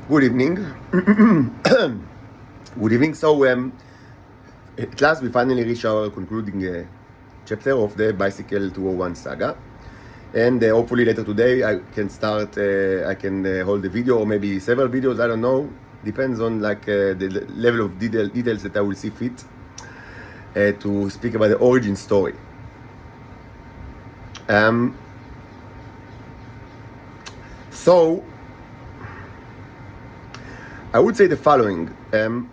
Good evening. Good evening. So, at last we finally reach our concluding chapter of the Bicycle 201 saga. And hopefully later today I can start, I can hold a video or maybe several videos, I don't know. Depends on the level of details that I will see fit to speak about the origin story. So, I would say the following. The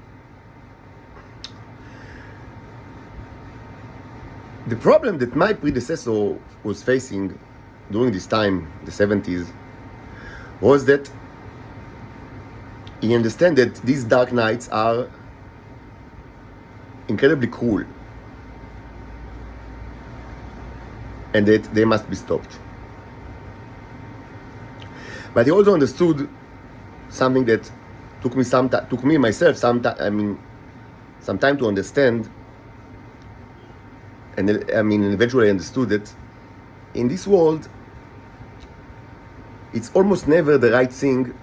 problem that my predecessor was facing during this time, the 70s, was that he understand that these dark nights are incredibly cruel and that they must be stopped. But he also understood something that took me some time to understand, and eventually I understood that in this world it's almost never the right thing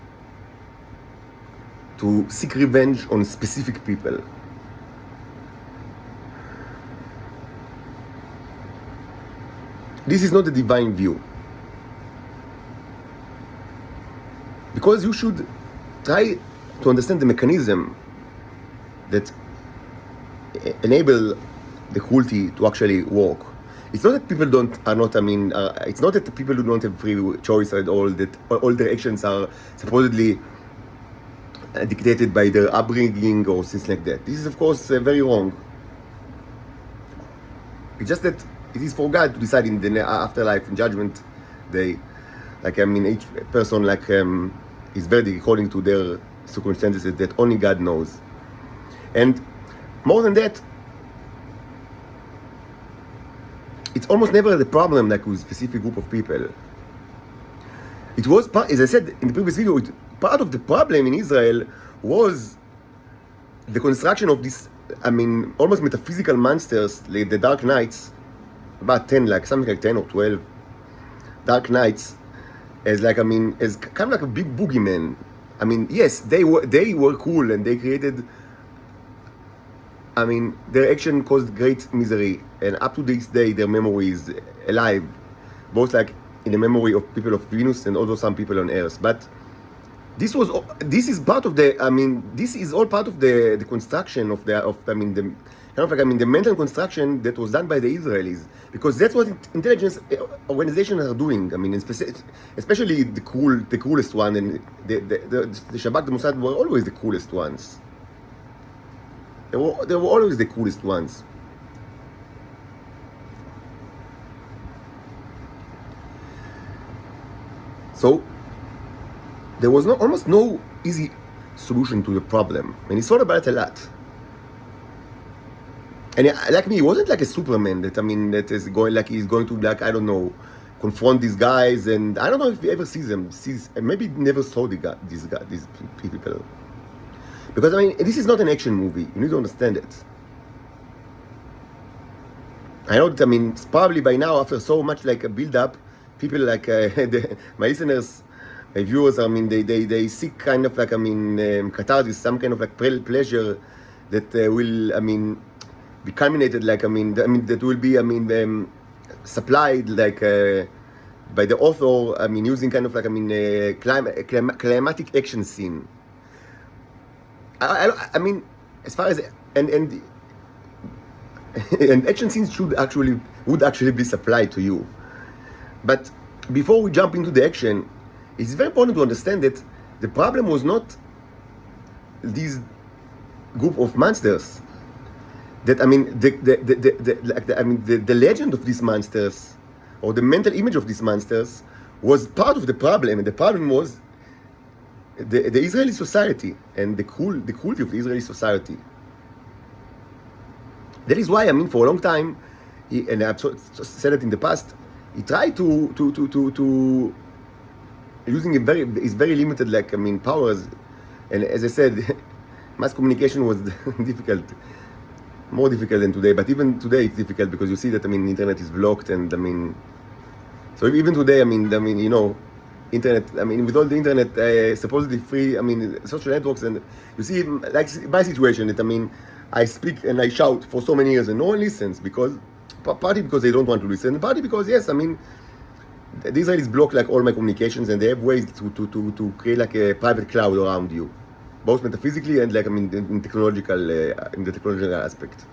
to seek revenge on specific people. This is not a divine view, because you should try to understand the mechanism that enable the cruelty to actually work. It's not that people it's not that the people who don't have free choice at all, that all their actions are supposedly dictated by their upbringing or things like that. This is of course very wrong. It's just that it is for God to decide in the afterlife, in judgment day. Each person is verdict according to their circumstances that only God knows. And more than that, it's almost never the problem with a specific group of people. It was part, as I said in the previous video, part of the problem in Israel was the construction of this, almost metaphysical monsters, like the Dark Knights, about 10, something like 10 or 12 Dark Knights, as kind of like a big boogeyman. Yes, they were cool and they created, their action caused great misery, and up to this day their memory is alive, both in the memory of people of Venus and also some people on Earth. But this is part of the, this is all part of the construction of the mental construction that was done by the Israelis, because that's what intelligence organizations are doing. Especially the coolest one, and the Shabak, the Mossad were always the coolest ones. They were always the coolest ones. So there was almost no easy solution to the problem, and he thought about it a lot. And like me, he wasn't like a Superman that is going he's going to confront these guys, and I don't know if he ever sees maybe never saw these people, because this is not an action movie. You need to understand it. I know that it's probably by now, after so much a build up, people my listeners, my viewers, they seek kind of catharsis, some kind of pleasure that will be culminated that will be supplied by the author, using kind of climatic action scene. As far as and action scenes would actually be supplied to you. But before we jump into the action, it's very important to understand that the problem was not these group of monsters. That the legend of these monsters, or the mental image of these monsters, was part of the problem, and the problem was the Israeli society and the cruelty of the Israeli society. That is why for a long time, and I've said it in the past, he tried to using his very limited powers, and as I said, mass communication was difficult. More difficult than today, but even today it's difficult, because you see that the internet is blocked, and so even today internet. I mean, with all the internet supposedly free. I mean, social networks, and you see, like my situation. That I mean, I speak and I shout for so many years, and no one listens because partly because they don't want to listen, partly because yes, I mean, the Israelis block like all my communications, and they have ways to create like a private cloud around you, both metaphysically and like I mean in the technological aspect.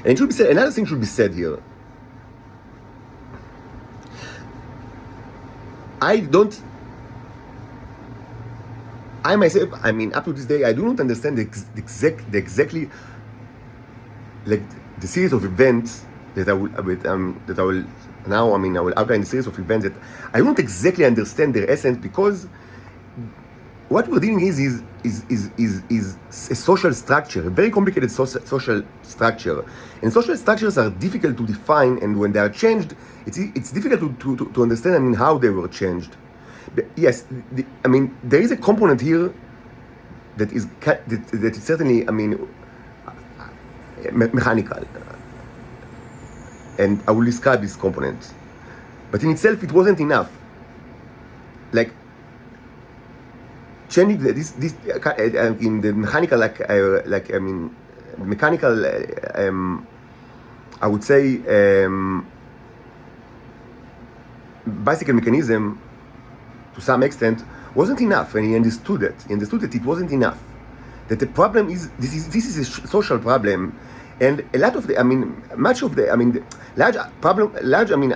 And it should be said, another thing should be said here. I myself, I mean, up to this day, I do not understand exactly like the series of events that I will now. I mean, I will outline the series of events that I don't exactly understand their essence, because what we're dealing is a social structure, a very complicated social structure, and social structures are difficult to define, and when they are changed, it's difficult to understand. I mean, how they were changed. But yes, I mean, there is a component here that is certainly, I mean, mechanical, and I will describe this component. But in itself, it wasn't enough. Like changing this in the mechanical, I mean, mechanical. I would say bicycle mechanism to some extent wasn't enough, and he understood it. He understood that it wasn't enough. That the problem is this is a social problem, and a lot of the, I mean, much of the, I mean, I mean,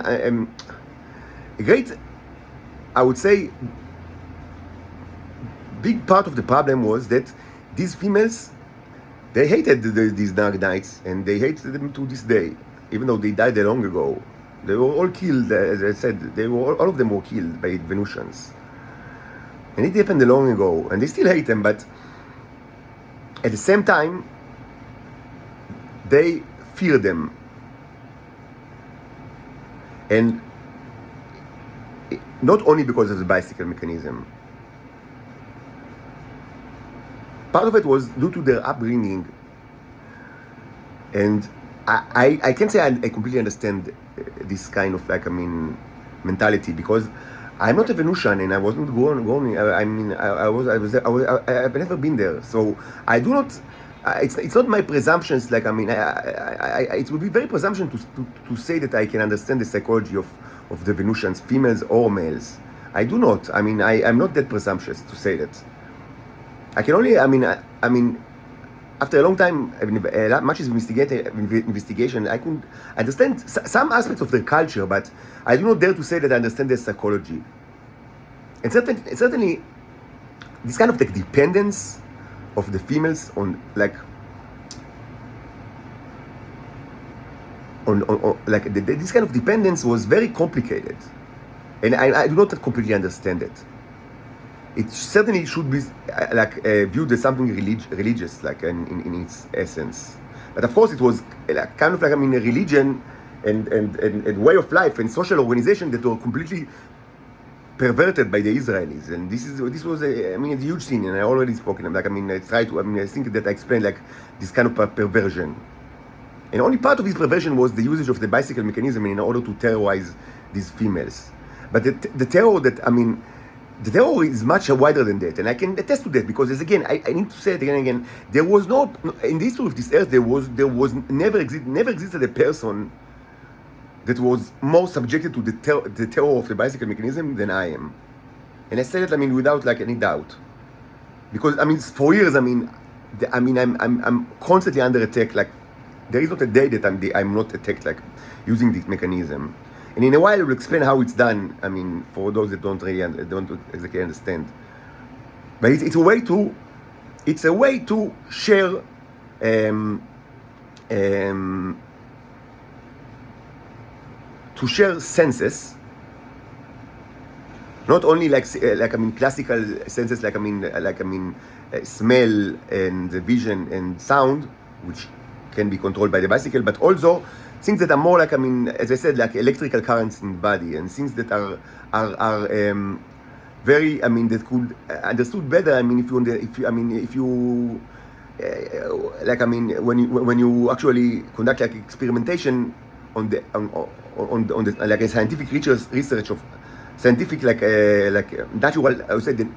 a great, I would say, big part of the problem was that these females, they hated these dark knights, and they hate them to this day, even though they died long ago. They were all killed, as I said, all of them were killed by Venusians. And it happened long ago, and they still hate them, but at the same time, they fear them. And not only because of the bicycle mechanism. Part of it was due to their upbringing. And I can't say I completely understand this kind of, like, I mean, mentality, because I'm not a Venusian, and I wasn't going. I mean, I've never been there, so I do not. It's not my presumptions. Like, I mean, it would be very presumption to say that I can understand the psychology of the Venusians, females or males. I do not. I mean, I'm not that presumptuous to say that. I can only. I mean, after a long time, much investigation, I could understand some aspects of their culture, but I do not dare to say that I understand their psychology. And certainly, this kind of like dependence of the females on like this kind of dependence was very complicated, and I do not completely understand it. It certainly should be viewed as something religious, like in its essence. But of course, it was like, kind of like, I mean, a religion and way of life and social organization that were completely perverted by the Israelis. And this was a huge thing. And I already spoken. Like, I mean, I think that I explained like this kind of perversion. And only part of this perversion was the usage of the bicycle mechanism in order to terrorize these females. But the terror that, I mean, the terror is much wider than that, and I can attest to that, because as again, I need to say it again and again. There was no, in the history of this earth, there was never existed a person that was more subjected to the terror of the bicycle mechanism than I am, and I say that, I mean, without like any doubt, because I mean, for years, I'm constantly under attack. Like, there is not a day that I'm not attacked, like, using this mechanism. And in a while, I will explain how it's done. I mean, for those that don't exactly understand. But it's a way to share senses. Not only classical senses, smell and vision and sound, which can be controlled by the bicycle, but also things that are more like, as I said, like electrical currents in the body, and things that are very, that could understood better. When you actually conduct like experimentation on the like a scientific research of scientific like natural, I would say the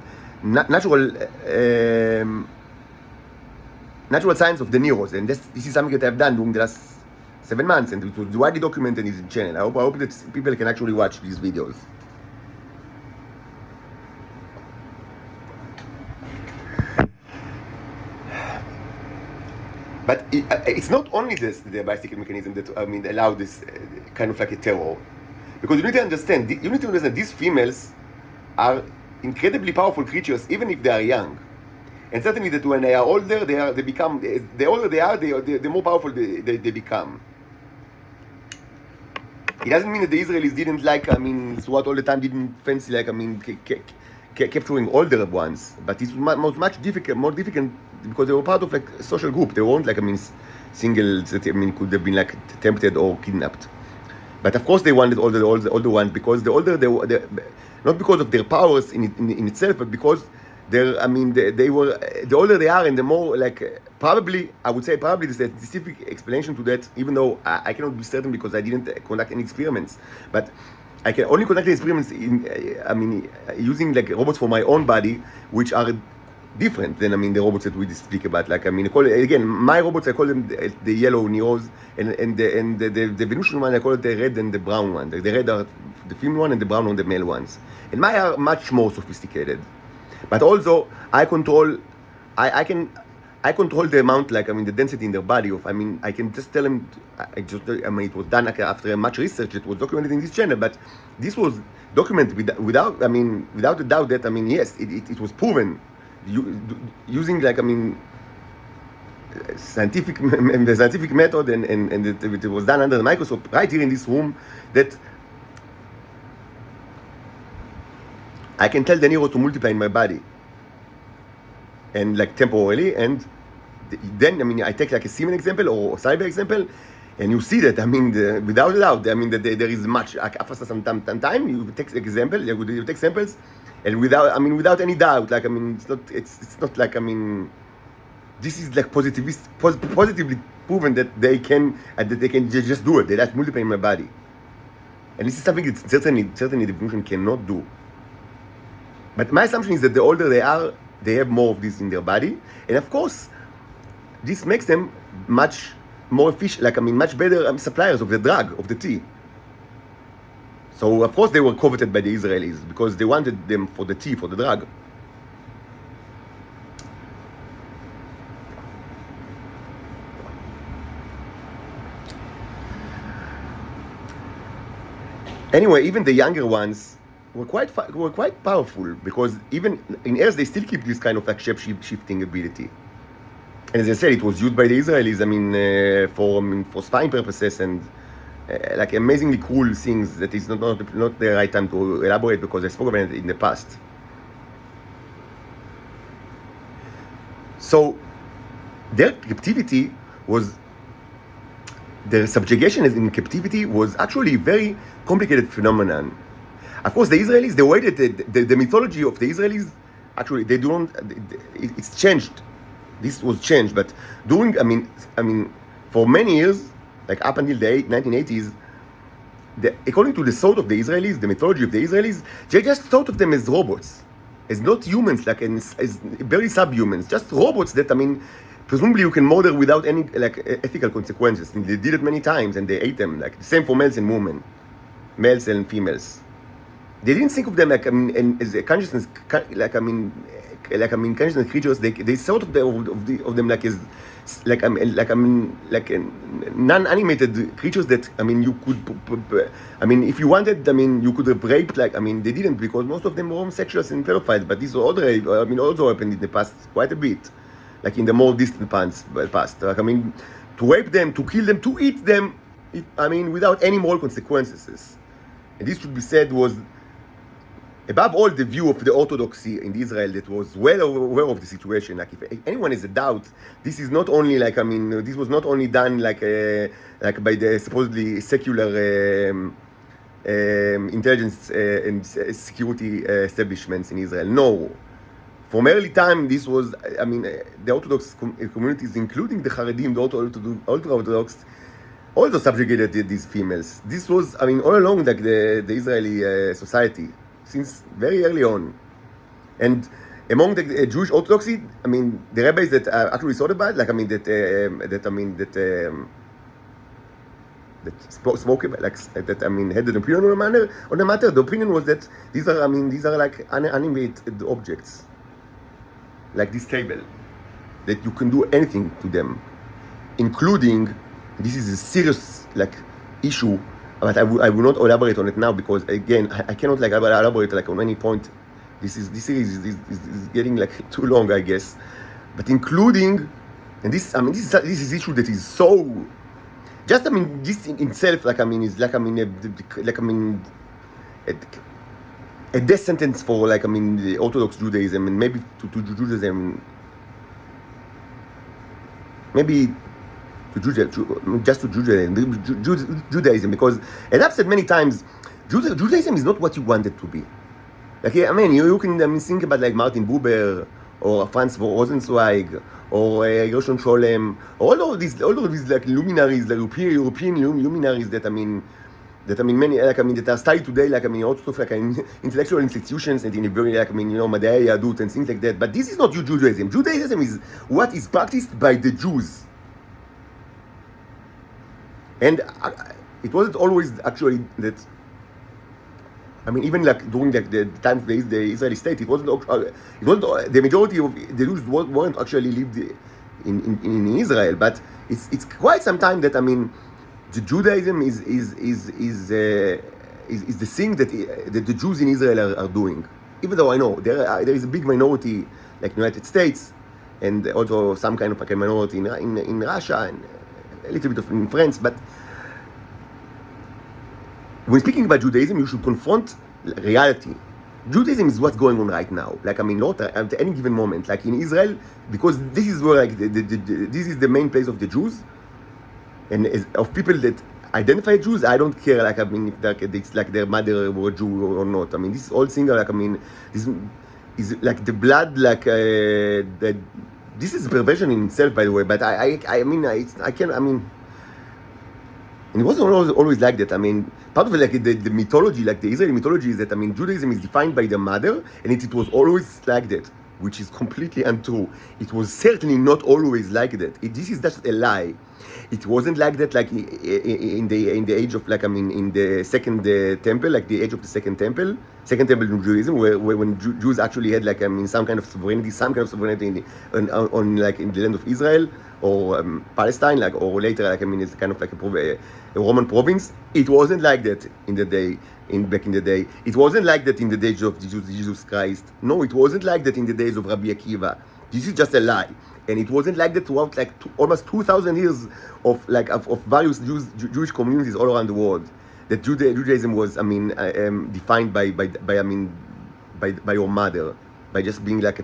natural science of the neurons, and this is something that I've done during the last 7 months, and it was widely documented in his channel. I hope that people can actually watch these videos. But it's not only the bicycle mechanism that allow this kind of like a terror, because you need to understand these females are incredibly powerful creatures, even if they are young, and certainly that when they are older, they become the older they are, the more powerful they become. It doesn't mean that the Israelis didn't throughout all the time didn't fancy capturing older ones, but it was much more difficult because they were part of like a social group. They weren't singles that could have been tempted or kidnapped. But of course they wanted all the older ones, because the older they were, not because of their powers in itself, but because they were, the older they are and the more probably the scientific explanation to that, even though I cannot be certain because I didn't conduct any experiments, but I can only conduct experiments using robots for my own body, which are different than the robots that we speak about. My robots, I call them the yellow neos, and the Venusian one I call it the red and the brown one. The red are the female one and the brown one the male ones. And mine are much more sophisticated. But also I control the amount, the density in their body of, I can just tell them, it was done after much research. It was documented in this channel, but this was documented without a doubt that, yes, it was proven using the scientific method, and it was done under the microscope right here in this room, that I can tell the neuro to multiply in my body, and temporarily, and then I take a semen example or cyber example, and you see that without a doubt that there is much after some time you take example, you take samples, and without any doubt, it's not this is positively proven that they can just do it. They just multiply in my body, and this is something that certainly the evolution cannot do. But my assumption is that the older they are, they have more of this in their body, and of course, this makes them much more efficient, much better suppliers of the drug, of the tea. So of course they were coveted by the Israelis because they wanted them for the tea, for the drug. Anyway, even the younger ones were quite powerful, because even in Earth they still keep this kind of shape-shifting ability. And as I said, it was used by the Israelis, for spying purposes and amazingly cool things that is not the right time to elaborate, because I spoke about it in the past. So their captivity was, their subjugation in captivity was actually a very complicated phenomenon. Of course, the Israelis, the way that the mythology of the Israelis, actually, it's changed. This was changed, but during, for many years, up until the 1980s, according to the thought of the Israelis, the mythology of the Israelis, they just thought of them as robots, as not humans, as very subhumans, just robots that, presumably you can murder without any ethical consequences. And they did it many times, and they ate them, the same for males and women, males and females. They didn't think of them as a consciousness, consciousness creatures. They thought of them as non-animated creatures that you could if you wanted, you could have raped. They didn't, because most of them were homosexuals and pedophiles. But this also happened in the past quite a bit, in the more distant past. To rape them, to kill them, to eat them, without any moral consequences. And this should be said was, above all, the view of the orthodoxy in Israel that was well aware of the situation. If anyone has a doubt, this is not only this was not only done by the supposedly secular intelligence and security establishments in Israel. No, from early time, this was the Orthodox communities, including the Haredim, the ultra-Orthodox, also subjugated these females. This was, I mean, all along like the Israeli society since very early on, and among the Jewish Orthodoxy, I mean, the rabbis that actually thought about, like, I mean, that spoke about, like, that, I mean, had an opinion on the matter. The opinion was that these are like animated objects, like this table, that you can do anything to them, including, this is a serious like issue, but I will not elaborate on it now because again I cannot like elaborate like on any point. This series is getting like too long, I guess. But including, and this, I mean, this is issue that is so, just, I mean, this in itself, like, I mean, is like, I mean, a death sentence for, like, I mean, the Orthodox Judaism, and maybe to Judaism, maybe to Judaism, just to Judaism, because, as I've said many times, Judaism is not what you want it to be. Like, I mean, you can, I mean, think about like Martin Buber or Franz Rosenzweig or Gershon Scholem, all of these like luminaries, like European luminaries that I mean many, like, I mean, that are studied today, like, I mean, also like in intellectual institutions and in a very, like, I mean, you know, Madai Yadut and things like that. But this is not Judaism. Judaism is what is practiced by the Jews, and it wasn't always actually that. I mean, even like during like the time of the Israeli state, it wasn't the majority of the Jews weren't actually lived in Israel. But it's quite some time that, I mean, the Judaism is the thing that the Jews in Israel are doing. Even though I know there is a big minority like the United States, and also some kind of like a minority in Russia and a little bit in France, but when speaking about Judaism, you should confront reality. Judaism is what's going on right now. Like, I mean, not at any given moment. Like in Israel, because this is where, like, this is the main place of the Jews, and of people that identify Jews. I don't care. Like, I mean, if it's like their mother were Jew or not. I mean, this is all single. Like, I mean, this is like the blood. Like, this is perversion in itself, by the way. But I mean, I can. I mean. And it wasn't always like that. I mean, part of it, like the mythology, like the Israeli mythology, is that, I mean, Judaism is defined by the mother, and it was always like that, which is completely untrue. It was certainly not always like that. This is just a lie. It wasn't like that, like in the age of, like, I mean, in the second temple, like the age of the second temple in Judaism, where when Jews actually had, like, I mean, some kind of sovereignty on like in the land of Israel or Palestine, like, or later, like, I mean, it's kind of like a Roman province. It wasn't like that back in the day. It wasn't like that in the days of Jesus Christ. No, it wasn't like that in the days of Rabbi Akiva. This is just a lie. And it wasn't like that throughout like almost 2,000 years of various Jewish communities all around the world. That Judaism was, I mean, defined by your mother, by just being that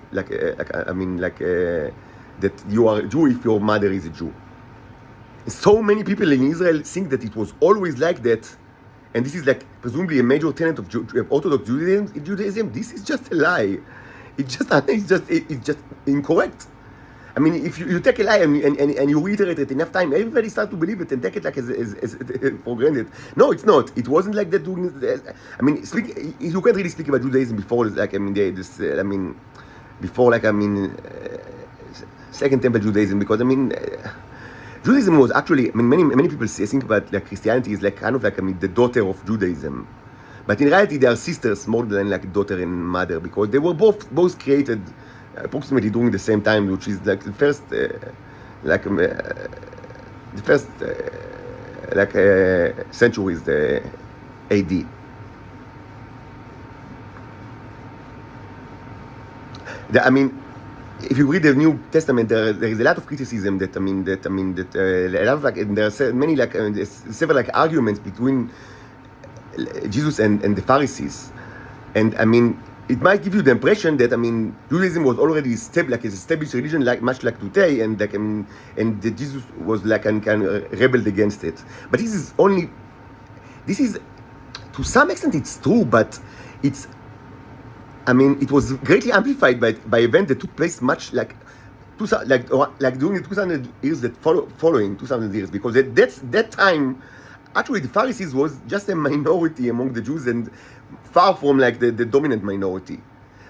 you are a Jew if your mother is a Jew. So many people in Israel think that it was always like that, and this is like presumably a major tenet of Orthodox Judaism. This is just a lie. It's just incorrect. I mean, if you take a lie and you reiterate it enough time, everybody starts to believe it and take it like as for granted. No, it's not. It wasn't like that during. I mean, you can't really speak about Judaism before, like, I mean, before, like, I mean, Second Temple Judaism, because, I mean, Judaism was actually, I mean, many people think about like Christianity is like kind of like, I mean, the daughter of Judaism, but in reality they are sisters more than like daughter and mother, because they were both created approximately during the same time, which is like the first centuries, the AD. I mean, if you read the New Testament, there is a lot of criticism that a lot of, like, and there are many, like, several, like, arguments between Jesus and the Pharisees, and I mean, it might give you the impression that, I mean, Judaism was already established religion, like much like today, and like, and that Jesus was like kind of rebelled against it. But this is to some extent it's true, but it's, I mean, it was greatly amplified by events that took place much like like during the 2,000 years that following 2,000 years, because that time, actually the Pharisees was just a minority among the Jews and far from like the dominant minority.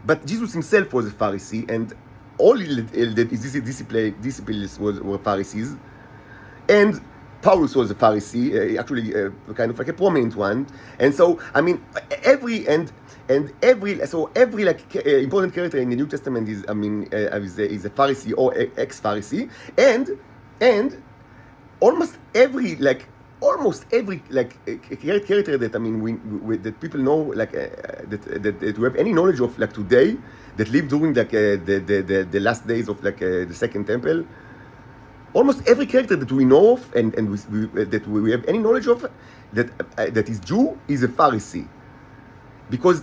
But Jesus himself was a Pharisee, and all the disciples were Pharisees, and Paulus was a Pharisee, actually kind of like a prominent one. And so I mean every like important character in the New Testament is is a Pharisee or ex-Pharisee, and almost every character that we that people know like that we have any knowledge of like today, that lived during like the last days of like the Second Temple. Almost every character that we know of and that we have any knowledge of that is Jew is a Pharisee, because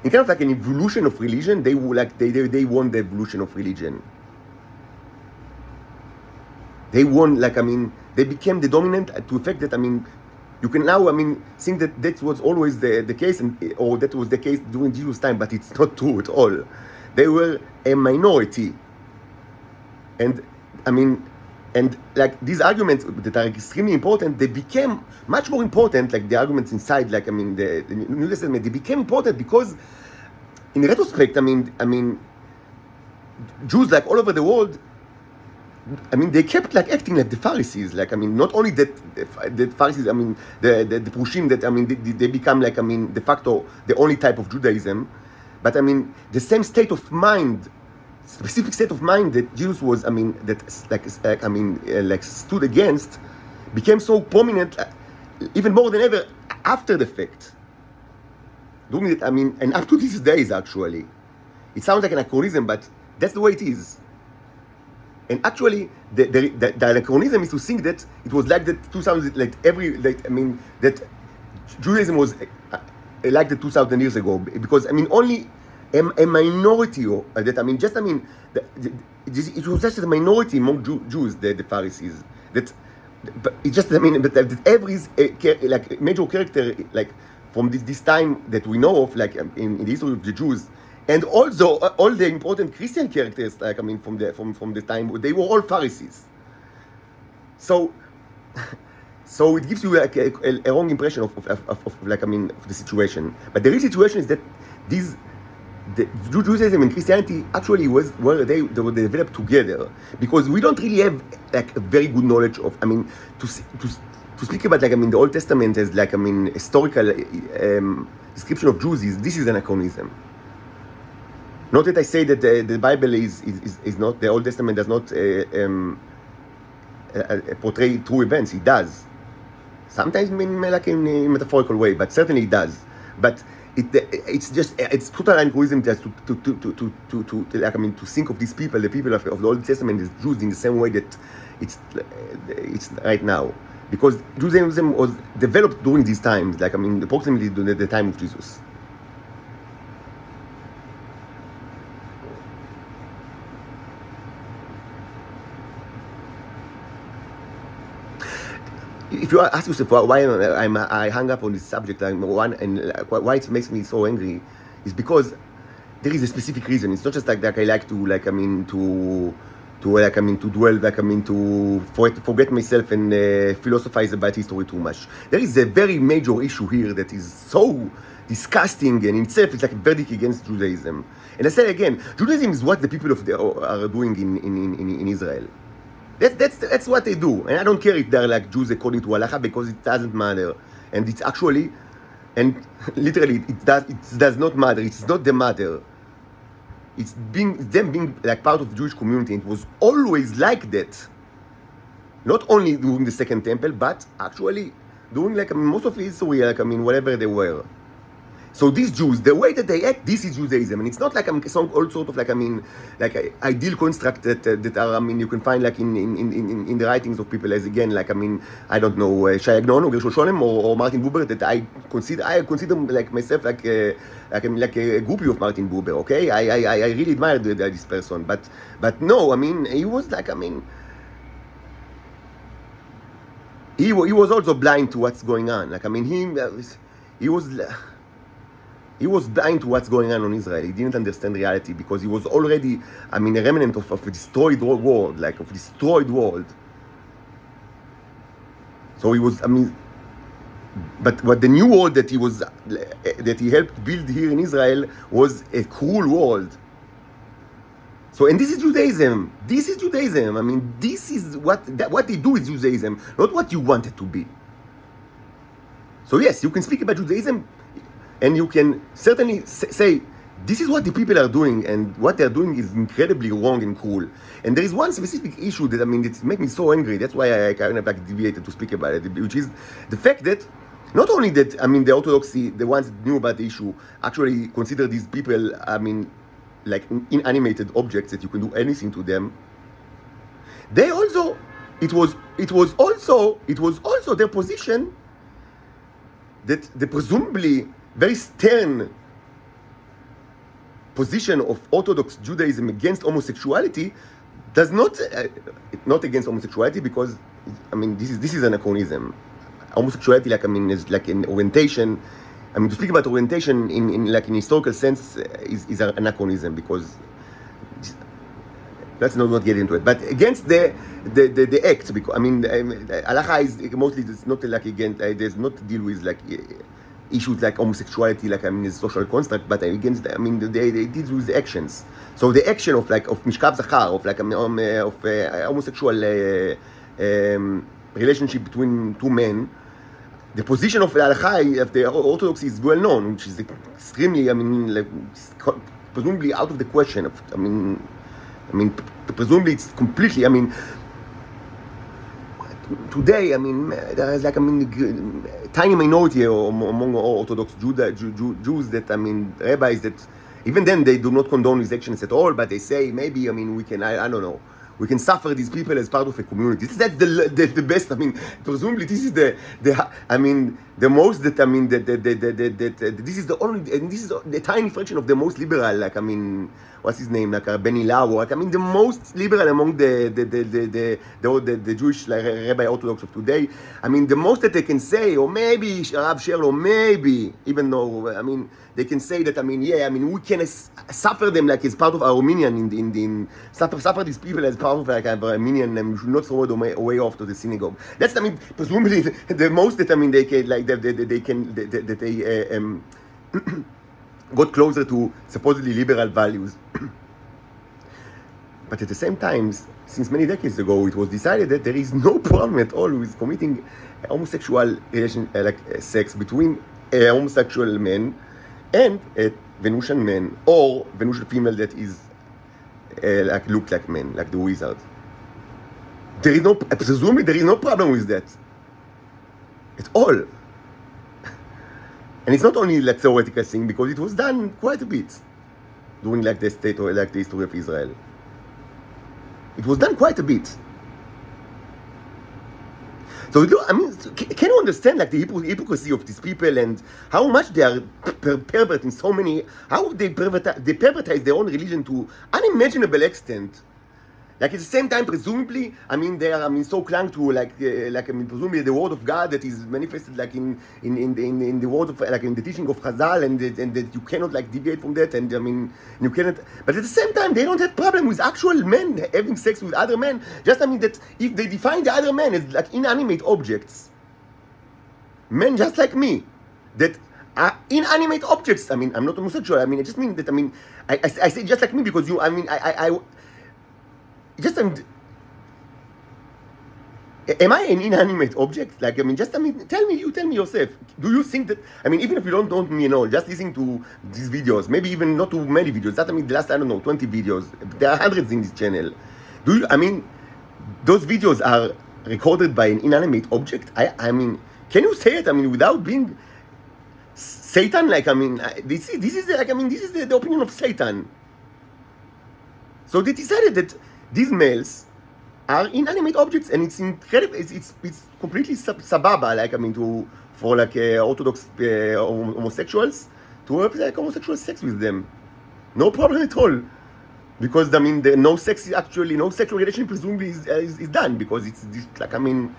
in kind of like an evolution of religion, they want the evolution of religion. They want they became the dominant to the fact that you can now think that was always the case, or that was the case during Jesus' time, but it's not true at all. They were a minority, and like these arguments that are extremely important, they became much more important. Like the arguments inside, like the New Testament, they became important because, in retrospect, Jews like all over the world, they kept like acting like the Pharisees. Like not only that the Pharisees, the Prushim, that they become like de facto the only type of Judaism, but the same state of mind. Specific state of mind that Jesus was, stood against, became so prominent, even more than ever after the fact. Doing it, and up to these days, actually, it sounds like an anachronism, but that's the way it is. And actually, the anachronism is to think that it was like that 2,000, that Judaism was like the 2,000 years ago, because only a minority that it was just a minority among Jews, the Pharisees. That it's just that every like major character like from this time that we know of, like in the history of the Jews, and also all the important Christian characters, like from the time, they were all Pharisees. So it gives you like a wrong impression of the situation. But the real situation is that the Judaism and Christianity actually were they were developed together, because we don't really have like a very good knowledge of to speak about like the Old Testament as like historical description of Jews is anachronism. Not that I say that the Bible is not, the Old Testament does not portray true events. It does sometimes like in a metaphorical way, but certainly it does. But it's total anachronism just to think of these people, the people of the Old Testament, as Jews in the same way that it's right now, because Judaism was developed during these times, like approximately during the time of Jesus. If you ask yourself why I hung up on this subject, why it makes me so angry, is because there is a specific reason. It's not just like I like to dwell, to forget myself and philosophize about history too much. There is a very major issue here that is so disgusting, and in itself it's like a verdict against Judaism. And I say again, Judaism is what the people are doing in Israel. That's what they do, and I don't care if they're like Jews according to halacha, because it doesn't matter, and it's actually, and literally it does not matter. It's not the matter. It's them being like part of the Jewish community. It was always like that, not only during the Second Temple, but actually during like most of history, like whatever they were. So these Jews, the way that they act, this is Judaism, and it's not like some all sort of like ideal construct that are you can find like in the writings of people as again like I don't know Shai Agnon or Gershon Sholem or Martin Buber, that I consider like myself like a groupie of Martin Buber. Okay, I really admire this person, but no, he was like he was also blind to what's going on. Like he was. He was blind to what's going on in Israel. He didn't understand reality because he was already, I mean, a remnant of a destroyed world, like of a destroyed world. So he was, I mean, but what the new world that he helped build here in Israel was a cruel world. So, and this is Judaism. This is Judaism. I mean, this is what they do is Judaism, not what you want it to be. So yes, you can speak about Judaism, and you can certainly say, this is what the people are doing, and what they're doing is incredibly wrong and cruel. And there is one specific issue that, I mean, it makes me so angry. That's why I kind of like deviated to speak about it, which is the fact that not only that, I mean, the Orthodoxy, the ones that knew about the issue, actually consider these people, I mean, like inanimated objects that you can do anything to them. They also, it was also their position that the presumably very stern position of Orthodox Judaism against homosexuality does not against homosexuality, because I mean this is anachronism. Homosexuality, like, I mean, is like an orientation. I mean, to speak about orientation in like in historical sense is an anachronism, because let's not get into it. But against the act, because I mean, halacha is mostly, it's not like against, does not deal with like issues like homosexuality, like, I mean, it's social construct, but against, I mean, they deal with the actions. So the action of like of mishkav zachar, of like homosexual relationship between two men. The position of the halacha, of the Orthodoxy, is well known, which is extremely, I mean, like, presumably out of the question. I mean, presumably it's completely, I mean, today, I mean, there is like, I mean, a tiny minority among Orthodox Jews that, I mean, rabbis that, even then they do not condone these actions at all, but they say maybe, I mean, we can, I don't know, we can suffer these people as part of a community. That's the best. I mean, presumably this is the I mean, the most that, I mean, that this is the only, and this is the tiny fraction of the most liberal, like, I mean, what's his name, like Ben Ilau, like, I mean, the most liberal among the Jewish, like, Rabbi Orthodox of today. I mean, the most that they can say, or maybe Rav Sherlo, maybe, even though, I mean, they can say that, I mean, yeah, I mean, we can suffer them like as part of our Armenian, suffer these people as part of like our Armenian, and we should not throw them away off to the synagogue. That's, I mean, presumably the most that, I mean, they can, like, they got closer to supposedly liberal values. But at the same time, since many decades ago, it was decided that there is no problem at all with committing homosexual sex between a homosexual man and a Venusian man, or Venusian female that is like look like men, like the wizard. There is no, presumably there is no problem with that at all. And it's not only like theoretical thing, because it was done quite a bit during like the state or like the history of Israel. It was done quite a bit. So, I mean, can you understand like the hypocrisy of these people, and how much they are perverting so many, how they pervertize their own religion to unimaginable extent. Like at the same time, presumably, I mean, they are, I mean, so clung to like I mean, presumably the word of God that is manifested like in the word of, like in the teaching of Chazal, and that you cannot like deviate from that, and I mean, you cannot. But at the same time, they don't have problem with actual men having sex with other men. Just, I mean, that if they define the other men as like inanimate objects, men just like me, that are inanimate objects. I mean, I'm not homosexual. I mean, I just mean that. I mean, I say just like me because you. I mean, I just, am I an inanimate object? Like, I mean, just, I mean, tell me yourself. Do you think that, I mean, even if you don't me, you know, just listening to these videos, maybe even not too many videos, that, I mean, the last, I don't know, 20 videos, there are hundreds in this channel. Do you, I mean, those videos are recorded by an inanimate object? I mean, can you say it, I mean, without being Satan? Like, I mean, this is like, I mean, this is the opinion of Satan. So they decided that these males are inanimate objects, and it's incredible. It's completely sababa, like, I mean, for like Orthodox homosexuals to have like homosexual sex with them, no problem at all, because I mean, no sexual relation presumably is done, because it's like, I mean,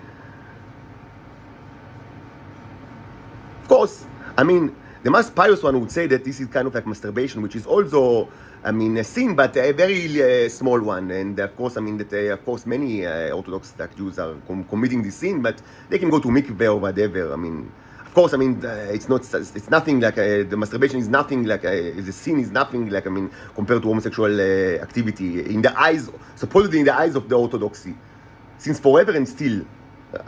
of course, I mean, the most pious one would say that this is kind of like masturbation, which is also, I mean, a sin, but a very small one. And of course, I mean, that of course many Orthodox like Jews are committing this sin, but they can go to mikveh or whatever. I mean, of course, I mean, it's nothing like, the masturbation is nothing like, the sin is nothing like, I mean, compared to homosexual activity in the eyes, supposedly in the eyes of the Orthodoxy, since forever and still,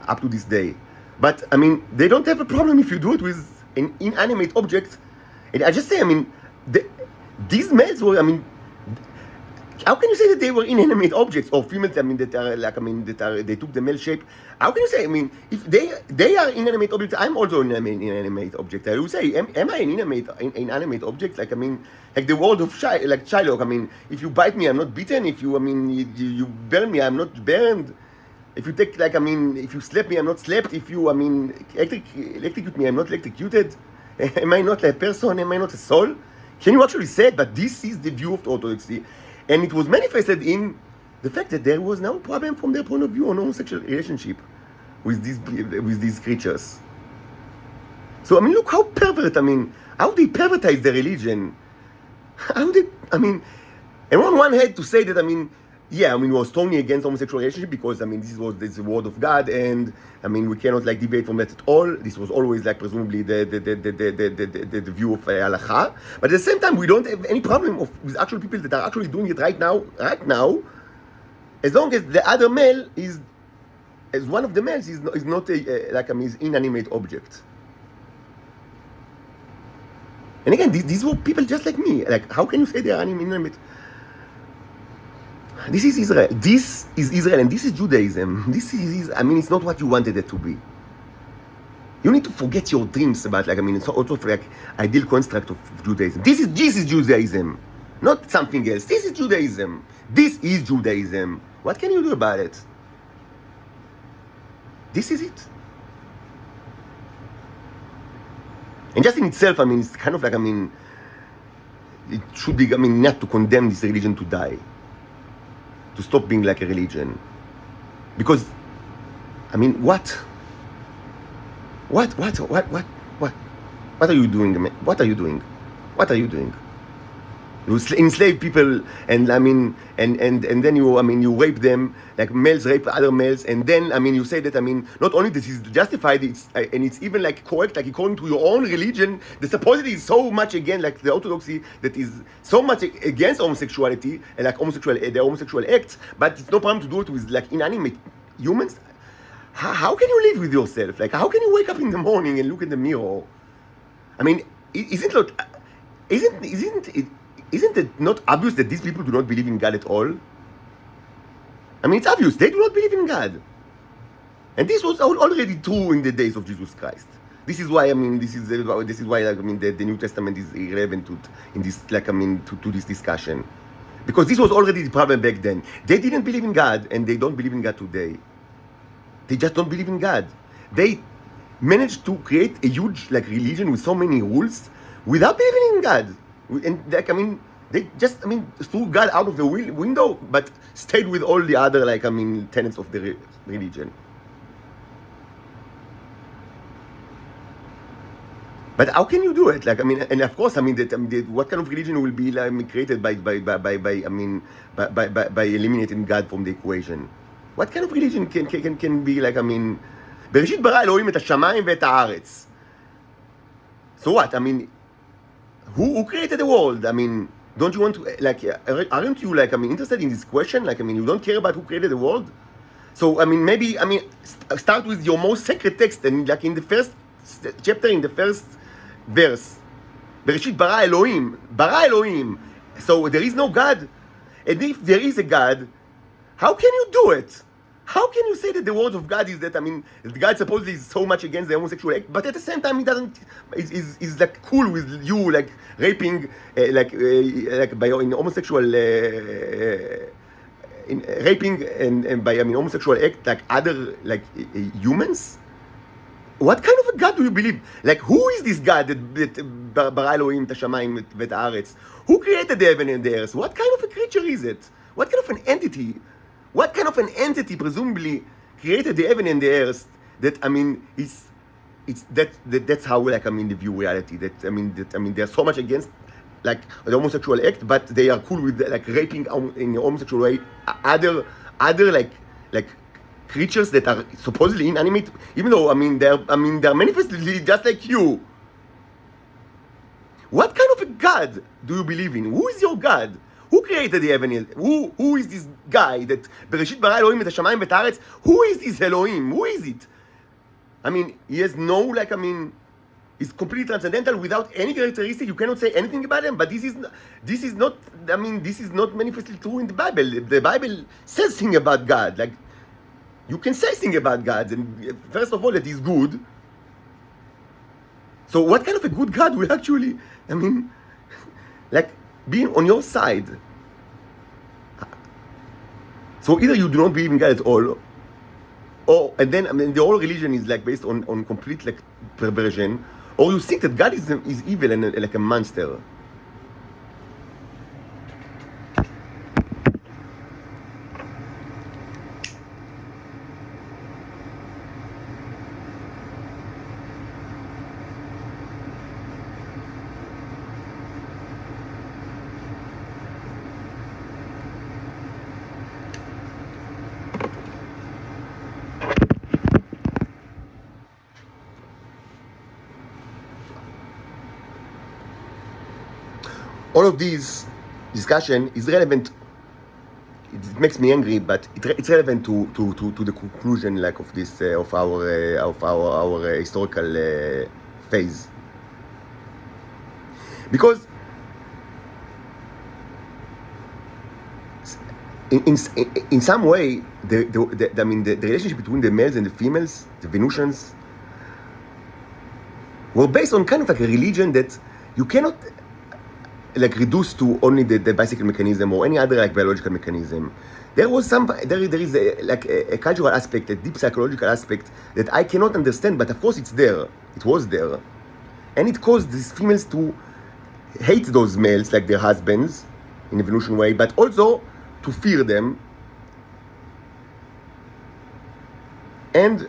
up to this day. But, I mean, they don't have a problem if you do it with an inanimate object. And I just say, I mean, these males were, I mean, how can you say that they were inanimate objects, or females, I mean, that are like, I mean, they took the male shape? How can you say, I mean, if they are inanimate objects, I'm also an inanimate object. I would say, am I an inanimate object? Like, I mean, like the word of Shylock, I mean, if you bite me, I'm not bitten. If you, I mean, you burn me, I'm not burned. If you take, like, I mean, if you slap me, I'm not slapped. If you, I mean, electrocute me, I'm not electrocuted. Am I not a person? Am I not a soul? Can you actually say it? But this is the view of the Orthodoxy. And it was manifested in the fact that there was no problem from their point of view on homosexual relationship with these creatures. So, I mean, look how pervert, I mean, how they pervertize the religion. How they, I mean, and on one hand to say that, I mean, yeah, I mean, we were strongly against homosexual relationship because, I mean, this is the word of God, and, I mean, we cannot, like, debate from that at all. This was always, like, presumably the view of halacha. But at the same time, we don't have any problem with actual people that are actually doing it right now, as long as the other male is, as one of the males is not like, I mean, is inanimate object. And again, these were people just like me. Like, how can you say they are inanimate? This is Israel. This is Israel, and this is Judaism. This is, I mean, it's not what you wanted it to be. You need to forget your dreams about, like, I mean, it's also like ideal construct of Judaism. This is Judaism, not something else. This is Judaism. This is Judaism. What can you do about it? This is it. And just in itself, I mean, it's kind of like, I mean, it should be, I mean, not to condemn this religion to die. To stop being like a religion. Because, I mean, what are you doing? What are you doing? What are you doing? You enslave people, and I mean, and then you, I mean, you rape them, like males rape other males, and then, I mean, you say that, I mean, not only this is justified, and it's even like correct, like according to your own religion, that supposedly is so much again, like the Orthodoxy, that is so much against homosexuality, and like the homosexual acts, but it's no problem to do it with like inanimate humans. How can you live with yourself? Like, how can you wake up in the morning and look in the mirror? I mean, isn't it not obvious that these people do not believe in God at all? I mean, it's obvious. They do not believe in God. And this was already true in the days of Jesus Christ. This is why, I mean, this is why, like, I mean, the New Testament is irrelevant in this, like, I mean, to this discussion. Because this was already the problem back then. They didn't believe in God, and they don't believe in God today. They just don't believe in God. They managed to create a huge, like, religion with so many rules without believing in God. And, like, I mean, they just, I mean, threw God out of the window, but stayed with all the other, like, I mean, tenets of the religion. But how can you do it? Like, I mean, and of course, I mean, what kind of religion will be, like, created by eliminating God from the equation? What kind of religion can be, like, I mean, בראשית ברא אלוהים את השמיים ואת הארץ. So what? I mean, who created the world? I mean, don't you want to, like, aren't you, like, I mean, interested in this question? Like, I mean, you don't care about who created the world? So, I mean, maybe, I mean, start with your most sacred text, and, like, in the first chapter, in the first verse, בראשית ברא אלוהים. So, there is no God. And if there is a God, how can you do it? How can you say that the word of God is that, I mean, God supposedly is so much against the homosexual act, but at the same time he doesn't, is like cool with you, like raping, like by in homosexual, in raping and by, I mean, homosexual act, like other, like humans? What kind of a God do you believe? Like, who is this God that ברא אלוהים את השמיים ואת הארץ? Who created the heaven and the earth? What kind of a creature is it? What kind of an entity? What kind of an entity presumably created the heaven and the earth that, I mean, is it's that's how like they view reality. That they're so much against like the homosexual act, but they are cool with like raping in a homosexual way other like creatures that are supposedly inanimate, even though they're manifestly just like you. What kind of a God do you believe in? Who is your God? Who created the heaven? Who is this guy that בראשית ברא אלוהים את השמיים ואת הארץ? Who is this Elohim? Who is it? He has no he's completely transcendental without any characteristic. You cannot say anything about him. But this is not manifestly true in the Bible. The Bible says things about God. Like you can say things about God, and first of all, that he's good. So what kind of a good God will actually, like being on your side? So either you do not believe in God at all, and then the whole religion is like based on complete like perversion, or you think that God is evil and like a monster. All of this discussion is relevant. It makes me angry, but it's relevant to the conclusion like of this of our historical phase, because in some way the relationship between the males and the females, the Venusians, were based on kind of like a religion that you cannot like reduced to only the bicycle mechanism or any other like biological mechanism. There is a cultural aspect, a deep psychological aspect that I cannot understand, but of course it's there. It was there, and it caused these females to hate those males like their husbands in a Venusian way, but also to fear them and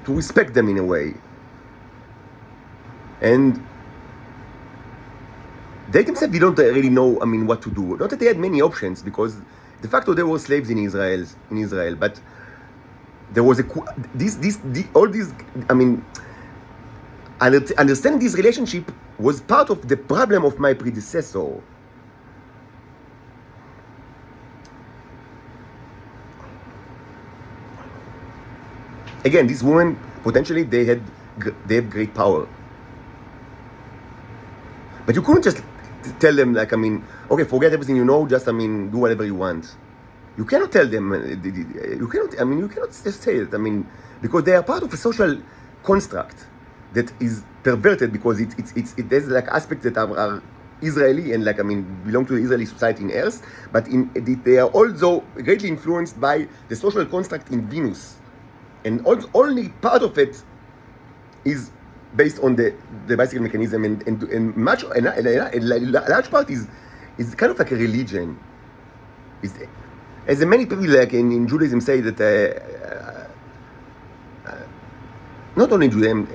to respect them in a way. And they themselves didn't really know, what to do. Not that they had many options, because de facto they were slaves in Israel. But there was understanding this relationship was part of the problem of my predecessor. Again, these women potentially they have great power, but you couldn't just tell them like okay, forget everything you know, just do whatever you want. You cannot tell them. You cannot just say it. Because they are part of a social construct that is perverted, because it has like aspects that are Israeli and belong to the Israeli society in Earth, but they are also greatly influenced by the social construct in Venus, and only part of it is based on the bicycle mechanism, and a large part is kind of like a religion. As many people like in Judaism say that not only Judaism,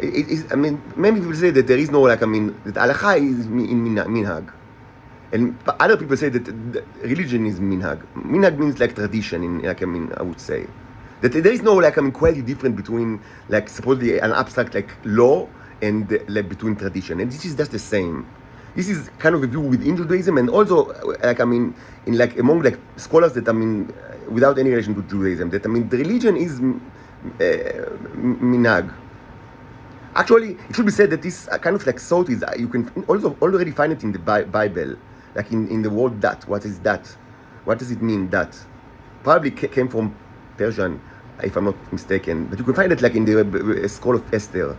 many people say that there is no that Halakha is in minhag, and other people say that religion is minhag. Minhag means like tradition, I would say that there is no quality difference between supposedly an abstract law and between tradition, and this is just the same. This is kind of a view within Judaism, and also among scholars that without any relation to Judaism, that the religion is minhag. Actually, it should be said that this kind of thought is you can also already find it in the Bible, in the word dat. What is that? What does it mean, that? Probably came from Persian, if I'm not mistaken, but you can find it in the scroll of Esther.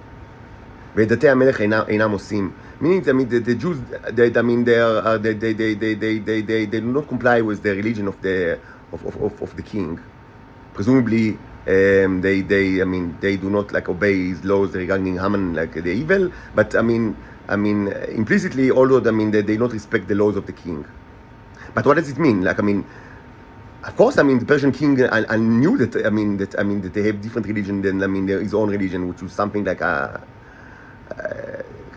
ודתי המלך אינם עושים. Meaning, the Jews, they do not comply with the religion of the king. Presumably, they do not obey his laws regarding Haman, the evil. But implicitly, although they do not respect the laws of the king. But what does it mean? Of course, I mean the Persian king. I knew that. That they have different religion than his own religion, which was something like kind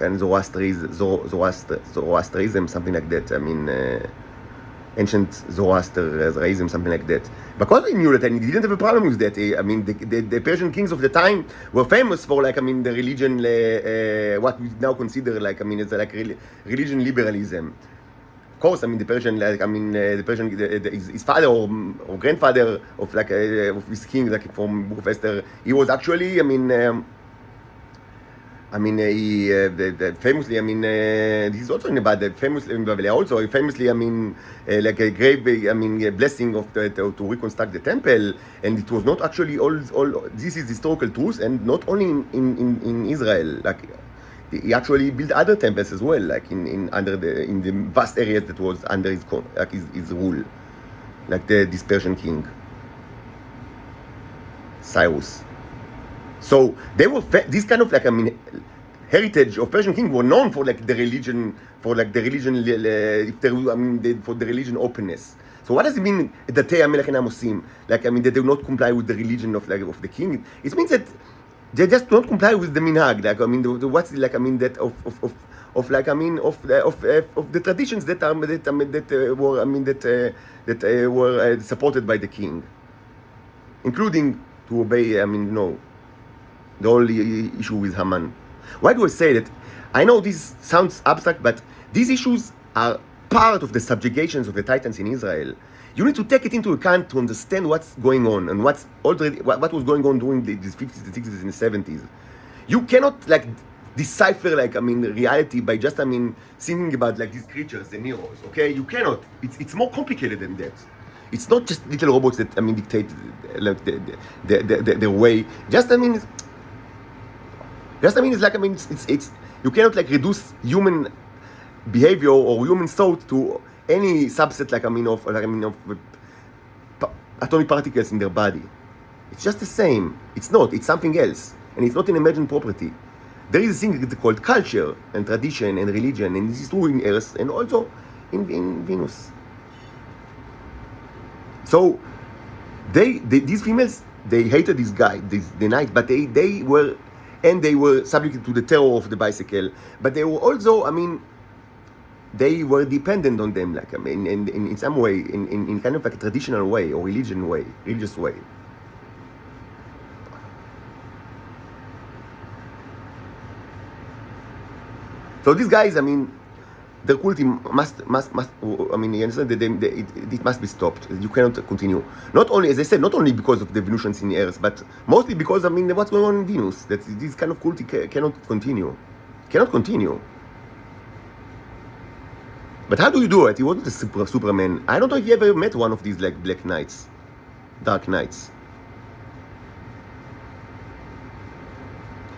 of Zoroastrianism, something like that. Ancient Zoroastrianism, something like that. Because he knew that, and he didn't have a problem with that. The Persian kings of the time were famous for the religion, what we now consider it's like religion liberalism. Of course, the Persian, his father or grandfather of of this king, from Book of Esther, he was actually, he famously, this is also in the Bible, famously in Babylon, also famously, like a great, blessing of to reconstruct the temple, and it was not actually all this is historical truth, and not only in Israel, he actually built other temples as well, in the vast areas that was under his rule, like this Persian king, Cyrus. So they were this kind of heritage of Persian king were known for the religion, for the religion openness. So what does it mean that they do not comply with the religion of the king? It means that they just don't comply with the minhag. That of the traditions that were supported by the king, including to obey. The only issue with Haman. Why do I say that? I know this sounds abstract, but these issues are part of the subjugations of the Titans in Israel. You need to take it into account to understand what's going on and what was going on during the 50s, the 60s, and the 70s. You cannot decipher reality by just thinking about these creatures, the Neros. Okay, you cannot. It's more complicated than that. It's not just little robots that dictate their way. It's you cannot reduce human behavior or human thought to any subset of atomic particles in their body. It's just the same. It's not. It's something else, and it's not an imagined property. There is a thing called culture and tradition and religion, and this is true in Earth and also in Venus. So these females, they hated this guy, the knight, but they were subject to the terror of the bicycle, but they were also, they were dependent on them, in some way, in kind of a traditional way or religious way. So these guys, their cruelty must. You understand that it must be stopped. You cannot continue. Not only, as I said, not only because of the Venusians in Earth, but mostly because what's going on in Venus. That this kind of cruelty cannot continue. But how do you do it? He wasn't a Superman. I don't know if you ever met one of these black knights, dark knights.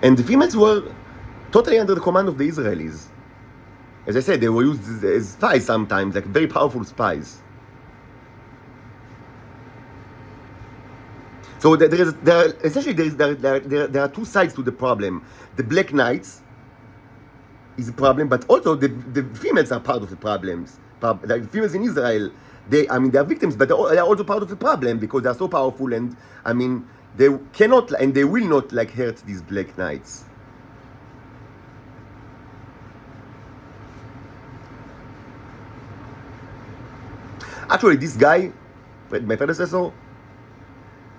And the females were totally under the command of the Israelis. As I said, they were used as spies sometimes, very powerful spies. So there are two sides to the problem. The Black Knights is a problem, but also the females are part of the problems. The females in Israel, they are victims, but they are also part of the problem because they are so powerful, and they cannot and they will not hurt these Black Knights. Actually, this guy, my predecessor,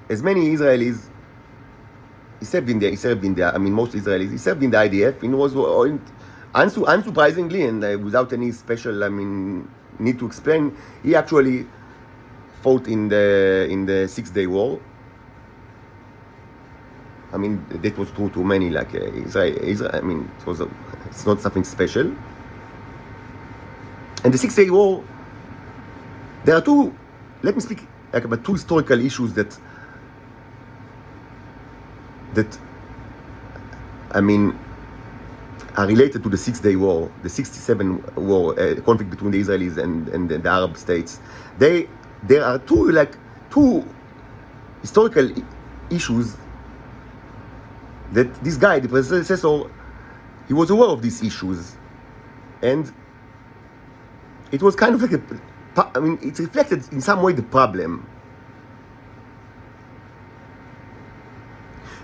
as many Israelis, he served in there. Most Israelis, he served in the IDF, and was unsurprisingly, and without any special, need to explain, he actually fought in the 6-Day War. That was true to many, Israel. It's not something special. And the 6-Day War, there are let me speak about two historical issues that are related to the 6-Day War, the 67 war, conflict between the Israelis and the Arab states. There are two historical issues that this guy, the predecessor, he was aware of these issues, and it was kind of it reflected in some way the problem.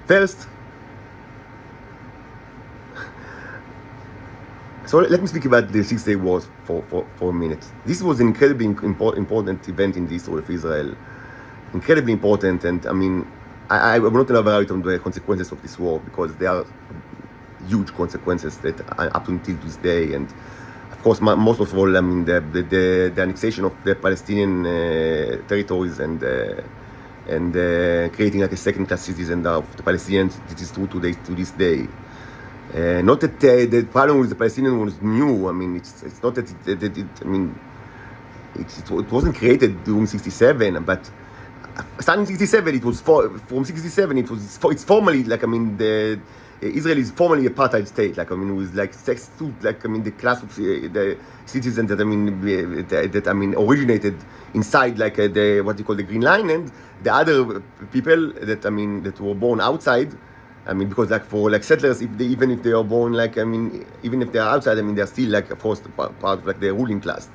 First, so let me speak about the Six-Day Wars for a minute. This was an incredibly important event in the history of Israel. Incredibly important, and I mean, I will not elaborate on the consequences of this war because there are huge consequences that are up until this day. And of course, most of all, I mean, the annexation of the Palestinian territories and creating like a second-class citizen of the Palestinians. It is true to this day. Not that the problem with the Palestinians was new. I mean, it's not that it wasn't created during '67, but starting 67, it was from 67. It's formally like, I mean, Israel is formally apartheid state. Like, I mean, with like the class of the citizens that originated inside like the what you call the Green Line, and the other people that were born outside. I mean, because like for like settlers, even if they are born like, I mean, even if they are outside, I mean, they're still like, of course, part of like the ruling class.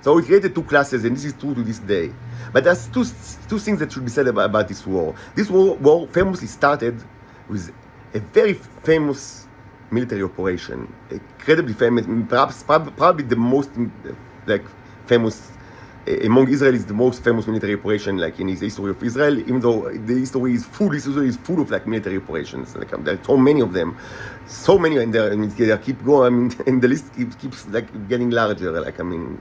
So it created two classes, and this is true to this day. But there's two things that should be said about this war. This war famously started with a very famous military operation, incredibly famous, perhaps probably the most like famous among Israelis, the most famous military operation like in the history of Israel. Even though the history is full of like military operations, like there are so many of them, and they keep going. I mean, and the list keeps like getting larger. Like, I mean,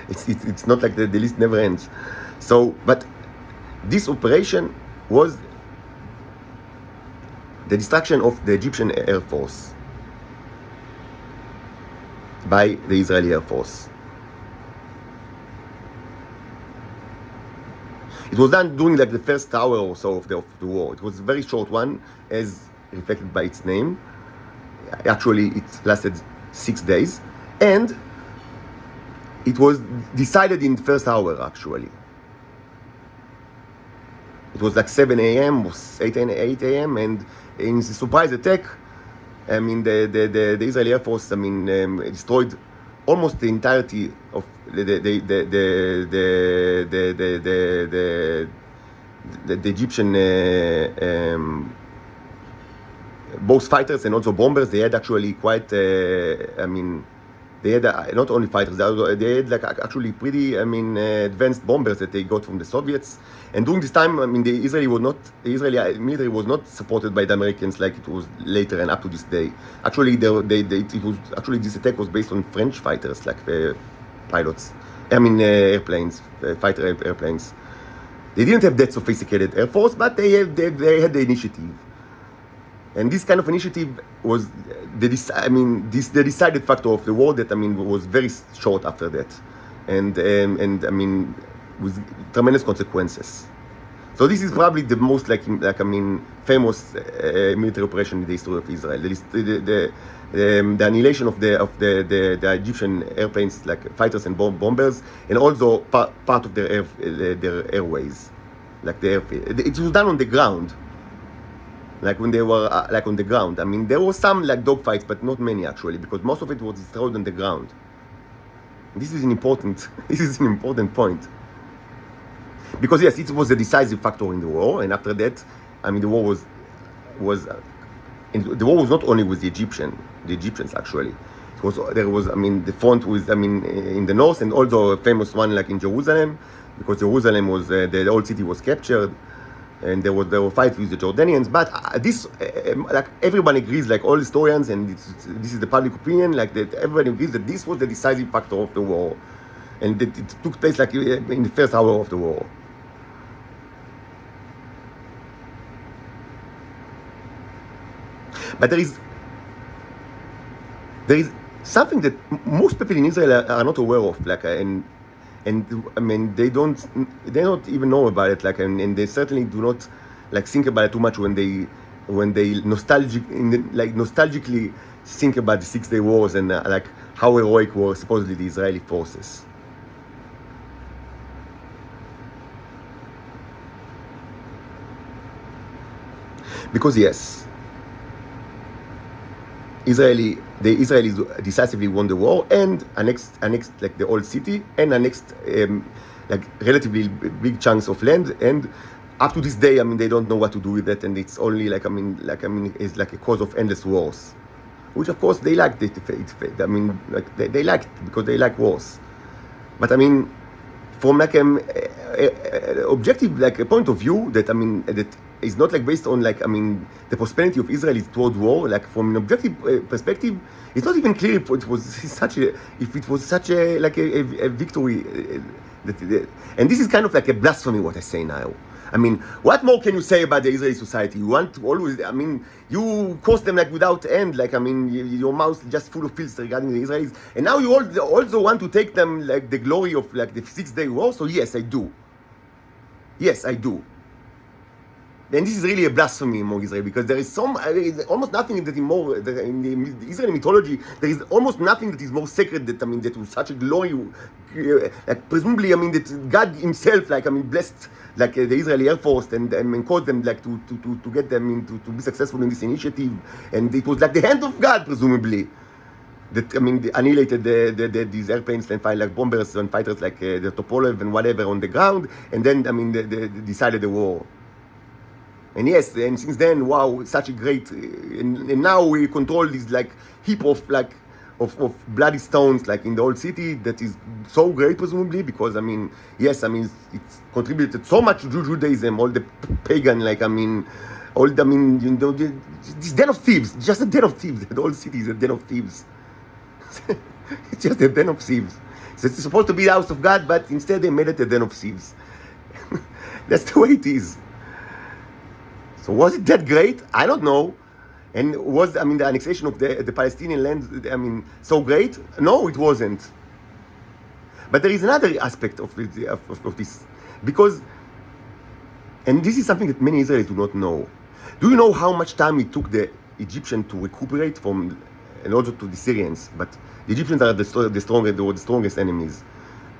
it's not like the list never ends. So, but this operation was the destruction of the Egyptian Air Force by the Israeli Air Force. It was done during like the first hour or so of the war. It was a very short one, as reflected by its name. Actually, it lasted 6 days, and it was decided in the first hour. Actually, it was like 7 a.m. or 8 a.m. and in the surprise attack, I mean, the Israeli Air Force, I mean, destroyed almost the entirety of the Egyptian both fighters and also bombers. They had actually quite, I mean, they had not only fighters, they had like actually pretty, I mean, advanced bombers that they got from the Soviets. And during this time, I mean, the Israeli military was not supported by the Americans like it was later and up to this day. Actually, this attack was based on French fighters, like pilots. I mean, airplanes, fighter airplanes. They didn't have that sophisticated air force, but they had the initiative. And this kind of initiative was the decided factor of the war that, I mean, was very short after that, and I mean, with tremendous consequences. So this is probably the most like I mean famous military operation in the history of Israel. The annihilation of the Egyptian airplanes, like fighters and bombers, and also part of their airways, like the airfield. It was done on the ground. Like when they were like on the ground. I mean, there were some like dogfights, but not many actually, because most of it was destroyed on the ground. This is an important point, because yes, it was a decisive factor in the war. And after that, I mean, the war was not only with the Egyptians actually. There was I mean, the front was, I mean, in the north, and also a famous one like in Jerusalem, because Jerusalem was the old city was captured. And there were fights with the Jordanians, but this like everyone agrees, like all historians, and this is the public opinion, like that everyone agrees that this was the decisive factor of the war, and that it took place like in the first hour of the war. But there is something that most people in Israel are not aware of, like and I mean, they don't even know about it, like, and they certainly do not like think about it too much when they nostalgically think about the 6 Day Wars and like how heroic were supposedly the Israeli forces. Because yes, the Israelis decisively won the war and annexed like the old city and annexed like relatively big chunks of land, and Up to this day, I mean, they don't know what to do with it, and it's only it's like a cause of endless wars, which of course they liked it. I mean, like they liked it because they like wars. But I mean, from like objective like a point of view that I mean that is not like based on like I mean the prosperity of Israel toward war. Like from an objective perspective, it's not even clear if it was such a like a victory. And this is kind of like a blasphemy what I say now. I mean, what more can you say about the Israeli society? You want to always, I mean, you curse them like without end. Like, I mean, your mouth is just full of filth regarding the Israelis. And now you also want to take them like the glory of like the 6 Day War. So yes, I do. Yes, I do. And this is really a blasphemy among Israel because there is almost nothing that in the Israeli mythology, there is almost nothing that is more sacred that was such a glory, like presumably, I mean, that God himself, like, I mean, blessed, like, the Israeli Air Force and caused them, like, to get them to be successful in this initiative. And it was like the hand of God, presumably, that, I mean, they annihilated these airplanes and fired like bombers and fighters like the Tupolev and whatever on the ground. And then, I mean, they decided the war. And yes, and since then, wow, such a great, and now we control this like heap of like of bloody stones like in the old city that is so great presumably because I mean, yes, I mean it's contributed so much to Judaism, all the pagan like I mean, all the, I mean you know this den of thieves, just a den of thieves. The old city is a den of thieves. It's just a den of thieves. So it's supposed to be the house of God, but instead they made it a den of thieves. That's the way it is. So was it that great? I don't know. And was, I mean, the annexation of the Palestinian land, I mean, so great? No, it wasn't. But there is another aspect of this. Because, and this is something that many Israelis do not know. Do you know how much time it took the Egyptians to recuperate from, and also to the Syrians? But the Egyptians are the strongest enemies.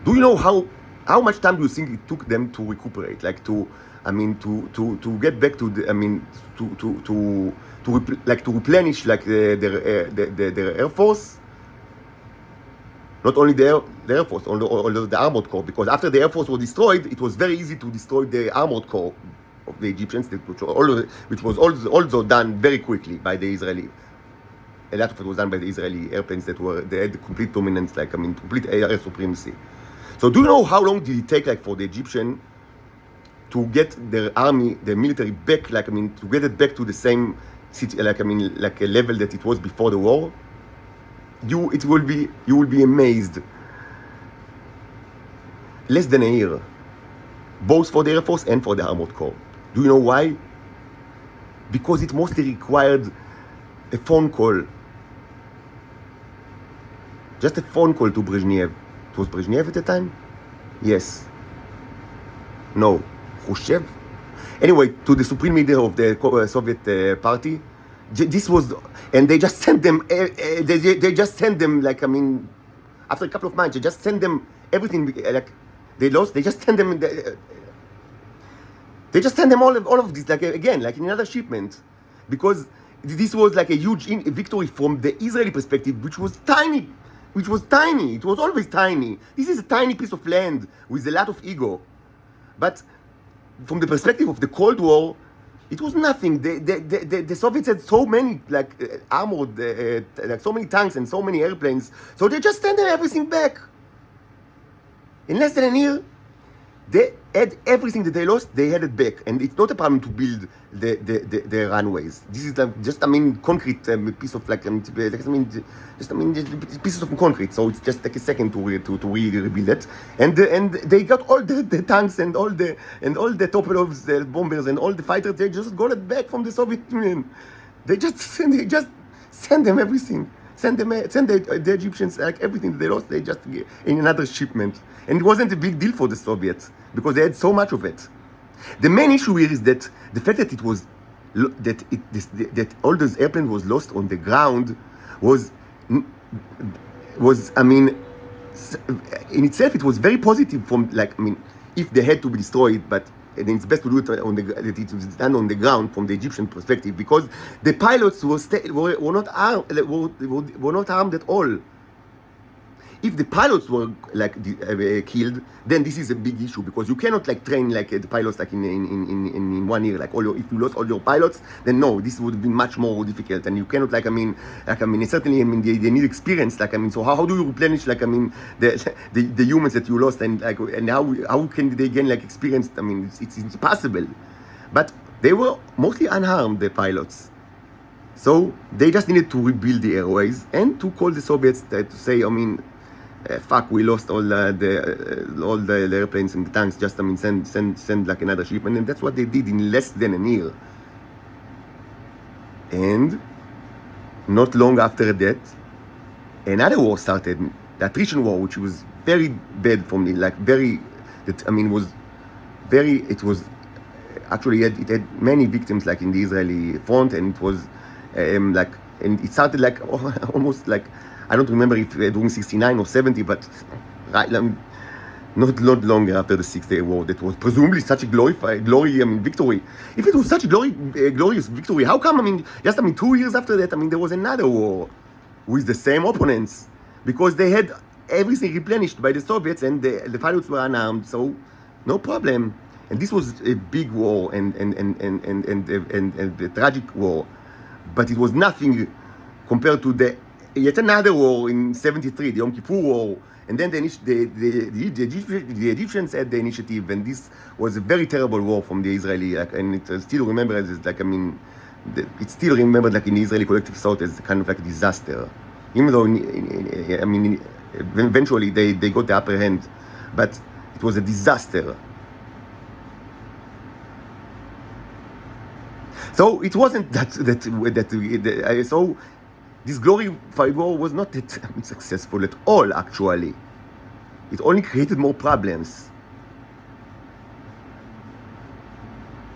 Do you know how much time do you think it took them to recuperate? Like to get back to the, I mean, to replenish like their Air Force. Not only the Air Force, although the Armored Corps, because after the Air Force was destroyed, it was very easy to destroy the Armored Corps of the Egyptians, which was also done very quickly by the Israeli. A lot of it was done by the Israeli airplanes they had complete dominance, like I mean, complete air supremacy. So do you know how long did it take, like, for the Egyptian to get their army, their military back, like I mean, to get it back to the same city, like I mean, like a level that it was before the war? You will be amazed. Less than a year, both for the Air Force and for the Armored Corps. Do you know why? Because it mostly required a phone call. Just a phone call to Brezhnev. It was Brezhnev at the time? Yes. No. Khrushchev? Anyway, to the supreme leader of the Soviet party. This was, and they just sent them, they just sent them, like, I mean, after a couple of months, they just sent them everything, like, they lost, they just sent them, they just sent them all of this, like, again, like in another shipment, because this was like a huge victory from the Israeli perspective, which was tiny, it was always tiny. This is a tiny piece of land with a lot of ego, but from the perspective of the Cold War, it was nothing. The Soviets had so many like armored, like so many tanks and so many airplanes, so they just sent them everything back. In less than a year, they had everything that they lost, they had it back. And it's not a problem to build the runways. This is just, I mean, concrete piece of like, just pieces of concrete. So it's just like a second to rebuild it. And they got all the tanks and all the Tupolev, the bombers and all the fighters. They just got it back from the Soviet Union. They just send them everything. Send the Egyptians like everything that they lost. They just in another shipment. And it wasn't a big deal for the Soviets because they had so much of it. The main issue here is that the fact that that all those airplanes was lost on the ground was I mean, in itself it was very positive from like, I mean, if they had to be destroyed, but then it's best to do it it was done on the ground from the Egyptian perspective, because the pilots were not armed at all. if the pilots were like killed, then this is a big issue, because you cannot like train like the pilots like in 1 year, like if you lost all your pilots, then no, this would have been much more difficult, and you cannot like certainly they need experience, like so how do you replenish like the humans that you lost, and like and how can they gain like experience? It's impossible. But they were mostly unharmed, the pilots. So they just needed to rebuild the airways and to call the Soviets to say, fuck, we lost all the airplanes and the tanks. Just send like another ship, and then that's what they did in less than a year. And not long after that, another war started, the attrition war, which was very bad for me. It was actually it had many victims like in the Israeli front, and it was and it started like almost like, I don't remember if during 69 or 70, but right, not longer after the 6-Day War, that was presumably such a victory. If it was such a glorious victory, how come, 2 years after that, there was another war with the same opponents, because they had everything replenished by the Soviets, and the pilots were unarmed, so no problem. And this was a big war and a tragic war, but it was nothing compared to yet another war in 73, the Yom Kippur War, and then the Egyptians had the initiative, and this was a very terrible war from the Israeli, and it still remembered as it's still remembered like in the Israeli collective thought as kind of like a disaster, even though eventually they got the upper hand, but it was a disaster. So it wasn't so this glorified war was not that successful at all, actually. It only created more problems.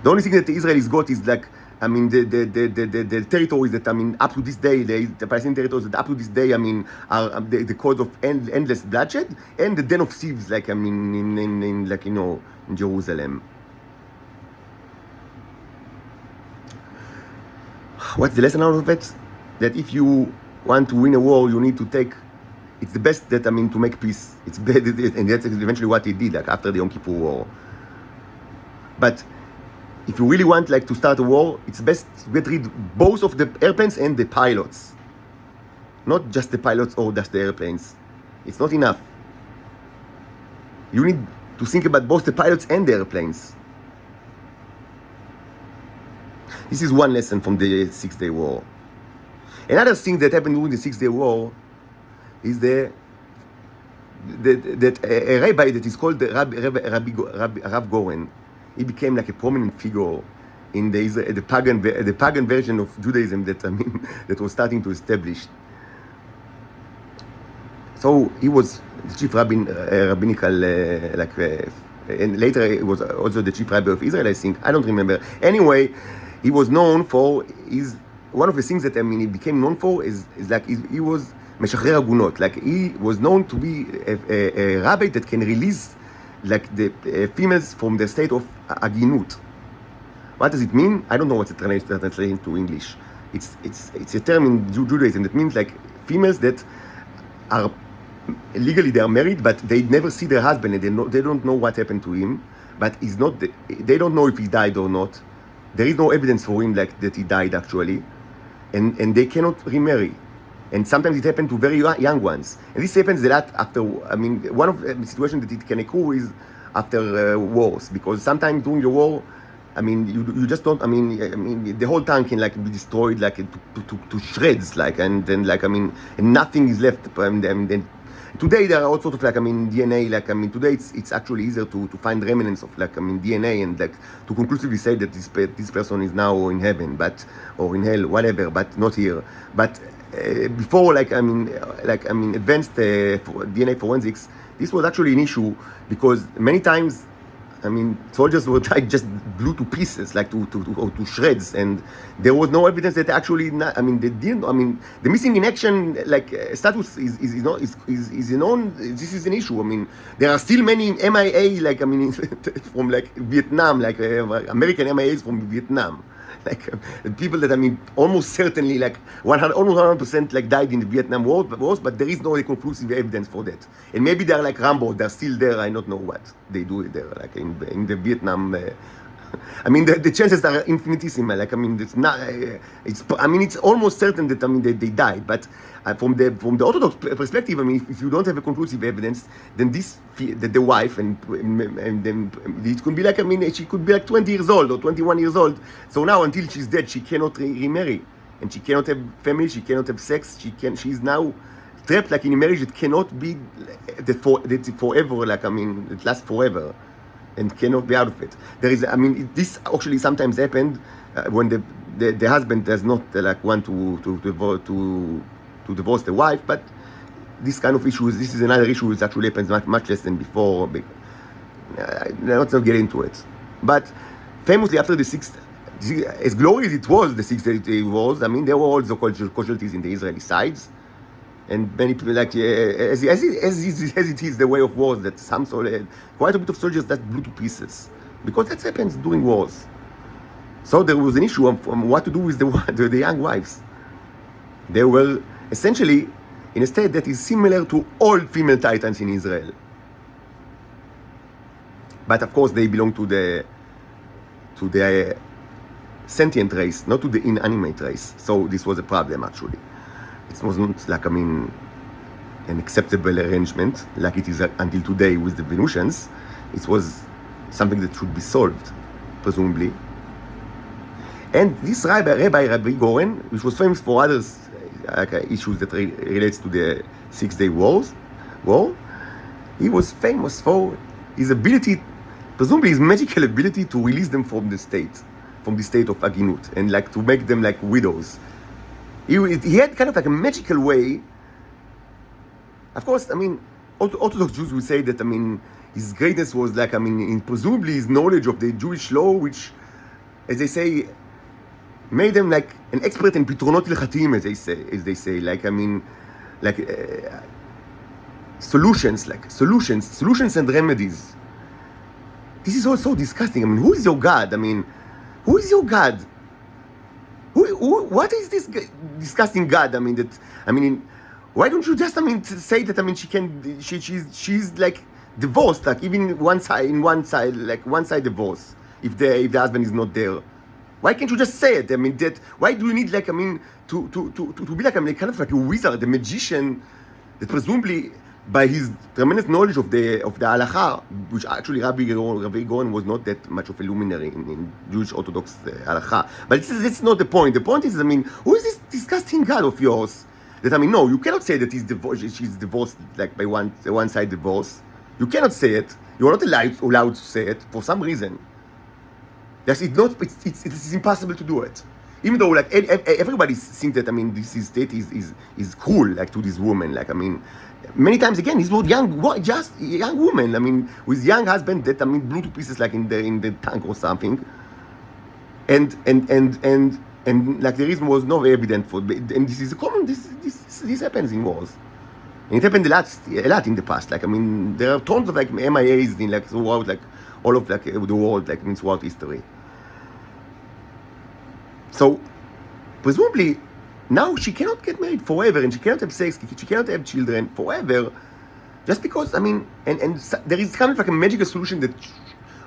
The only thing that the Israelis got is like, the territories that, up to this day, the Palestinian territories that up to this day, are the cause of endless bloodshed, and the den of thieves, like, in Jerusalem. What's the lesson out of it? That if you want to win a war, you need to it's the best that, to make peace. It's better, and that's eventually what he did, like after the Yom Kippur War. But if you really want like to start a war, it's best to get rid both of the airplanes and the pilots. Not just the pilots or just the airplanes. It's not enough. You need to think about both the pilots and the airplanes. This is one lesson from the 6-Day War. Another thing that happened during the 6-Day War is that a rabbi that is called Rav Goren, he became like a prominent figure in the pagan version of Judaism that that was starting to establish. So he was the chief rabbinical and later he was also the chief rabbi of Israel, I think. I don't remember. Anyway, he was known for one of the things that he became known for is like he was Meshachrer Agunot. Like he was known to be a rabbi that can release like the females from the state of Aginut. What does it mean? I don't know what's the translation to English. It's a term in Judaism that means like females that are legally they are married, but they never see their husband, and they don't know what happened to him. But they don't know if he died or not. There is no evidence for him like that he died actually, and they cannot remarry. And sometimes it happens to very young ones. And this happens a lot after, one of the situations that it can occur is after wars, because sometimes during the war, you just don't, the whole town can like be destroyed like to shreds, like, and then like, and nothing is left. Then today there are all sorts of like, DNA, like, today it's actually easier to find remnants of like, DNA, and like to conclusively say that this person is now in heaven, or in hell, whatever, but not here. But before, advanced DNA forensics, this was actually an issue, because many times, soldiers were like just blew to pieces, like to shreds, and there was no evidence that actually, they didn't. The missing in action status is known. This is an issue. There are still many MIA, from like Vietnam, like American MIAs from Vietnam, like people that I mean almost certainly like 100, almost 100% like died in the Vietnam wars, but there is no conclusive evidence for that. And maybe they're like Rambo, they're still there. I don't know what they do there, like in the Vietnam. I mean, the chances are infinitesimal. Like, I mean, it's not. I mean, it's almost certain that I mean they died. But from the Orthodox perspective, I mean, if you don't have a conclusive evidence, then the wife and then it could be like, I mean, she could be like 20 years old or 21 years old. So now, until she's dead, she cannot remarry, and she cannot have family. She cannot have sex. She's now trapped like in a marriage that cannot be that forever. Like, I mean, it lasts forever. And cannot be out of it. There is, I mean, this actually sometimes happened when the husband does not like want to divorce the wife, but this kind of issues, this is another issue which actually happens much less than before. Let's not get into it. But famously after the sixth, as glorious it was, the 6 Day Wars, I mean, there were also casualties in the Israeli sides. And many people like as it is the way of wars that some quite a bit of soldiers that blew to pieces because that happens during wars. So there was an issue on what to do with the young wives. They were essentially in a state that is similar to all female titans in Israel, but of course they belong to the sentient race, not to the inanimate race. So this was a problem actually. It wasn't like, I mean, an acceptable arrangement like it is until today with the Venusians. It was something that should be solved, presumably. And this Rabbi Goren, which was famous for other issues that relates to the 6 Day War, he was famous for his ability, presumably his magical ability to release them from the state of Aginut, and like to make them like widows. He had kind of like a magical way. Of course, I mean, Orthodox Jews would say that, I mean, his greatness was like, I mean, presumably his knowledge of the Jewish law, which, as they say, made him like an expert in Pitronot Hilchatim, as they say, like, I mean, like solutions and remedies. This is all so disgusting. I mean, who is your God? I mean, who is your God? What is this disgusting God? I mean, why don't you just, I mean, say that, I mean, she's like divorced, like even one side divorce, if the husband is not there. Why can't you just say it? I mean, why do you need, like, I mean, to be like, I mean, kind of like a wizard, a magician, that presumably by his tremendous knowledge of the halacha, which actually Rabbi Goren was not that much of a luminary in Jewish Orthodox halacha. But that's not the point. The point is, I mean, who is this disgusting God of yours? That, I mean, no, you cannot say that she's divorced like by one side divorce. You cannot say it. You are not allowed to say it for some reason. It's impossible to do it. Even though like everybody thinks that, I mean, this state is cruel, like, to this woman. Like, I mean, many times again, these were young women. I mean, with young husband that, I mean, blew to pieces like in the tank or something. And like the reason was not evident for. And this is common. This happens in wars. And it happened a lot in the past. Like, I mean, there are tons of like MIAs in like throughout like all of like the world, like throughout history. So presumably now she cannot get married forever, and she cannot have sex, she cannot have children forever, just because, I mean, and there is kind of like a magical solution that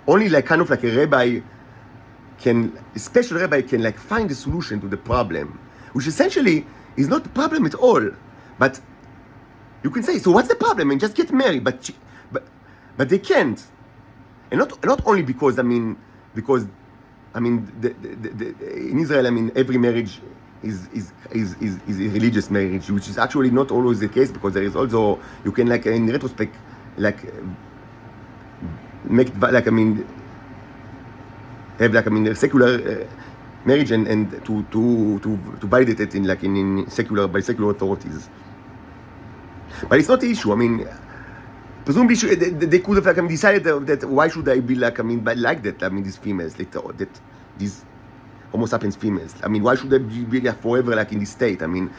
only like kind of like a special rabbi can like find a solution to the problem, which essentially is not the problem at all. But you can say, so what's the problem? And just get married, but they can't, and not only because in Israel, I mean, every marriage is a religious marriage, which is actually not always the case, because there is also, you can like in retrospect like make like, I mean, have like, I mean, a secular marriage and to validate it in like in secular by secular authorities. But it's not the issue. I mean, presumably they could have like, I mean, decided that why should I be like, I mean, but like that, I mean, these females, that these Homo sapiens females, I mean, why should they be like forever like in this state? I mean,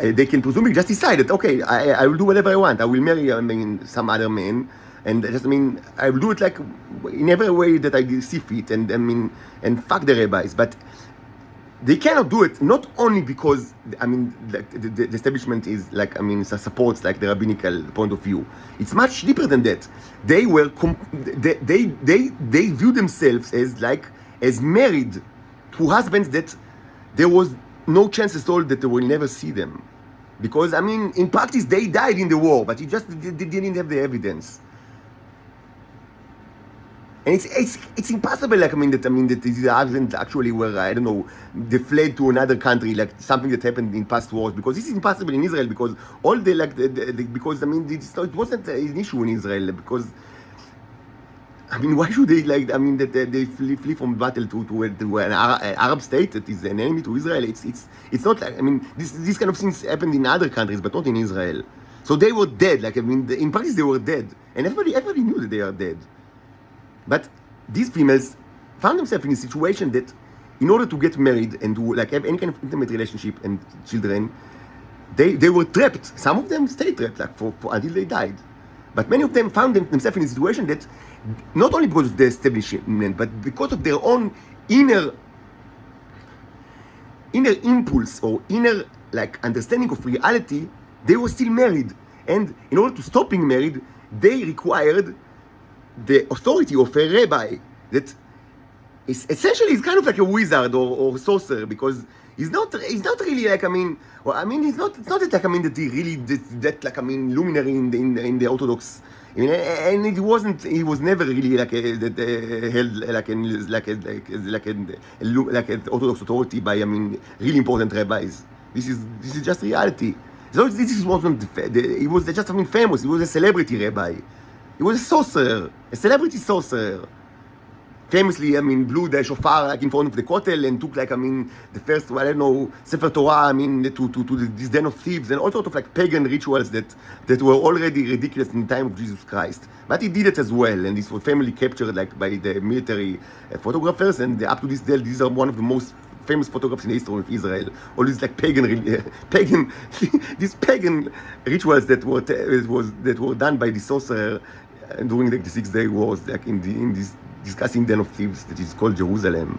they can presumably just decide that, okay, I will do whatever I want. I will marry, I mean, some other man, and just, I mean, I will do it like in every way that I see fit, and I mean, and fuck the rabbis. But they cannot do it, not only because the establishment is like supports like the rabbinical point of view. It's much deeper than that. They were they view themselves as married to husbands that there was no chance at all that they will never see them, because in practice they died in the war, but they didn't have the evidence. And it's impossible, that these husbands actually were, I don't know, they fled to another country, like something that happened in past wars, because this is impossible in Israel, because all because it wasn't an issue in Israel, because why should they that they flee from battle to an Arab state that is an enemy to Israel? It's not like this kind of things happened in other countries, but not in Israel. So they were dead. In practice they were dead, and everybody knew that they are dead. But these females found themselves in a situation that, in order to get married and to have any kind of intimate relationship and children, they were trapped. Some of them stayed trapped for until they died. But many of them found themselves in a situation that, not only because of the establishment, but because of their own inner impulse or inner understanding of reality, they were still married. And in order to stop being married, they required the authority of a rabbi that is essentially kind of like a wizard or sorcerer, because he's not really it's not that that he really that luminary in the Orthodox, and he was never really held like an Orthodox authority by really important rabbis. This is just reality. So this wasn't he was just famous. He was a celebrity rabbi. He was a sorcerer, a celebrity sorcerer. Famously, blew the shofar in front of the Kotel and took the first, Sefer Torah, to this den of thieves, and all sorts of pagan rituals that were already ridiculous in the time of Jesus Christ. But he did it as well, and this was famously captured by the military photographers, and up to this day, these are one of the most famous photographs in the history of Israel. All these these pagan rituals that were done by the sorcerer during the 6 Day Wars, in this disgusting den of thieves that is called Jerusalem.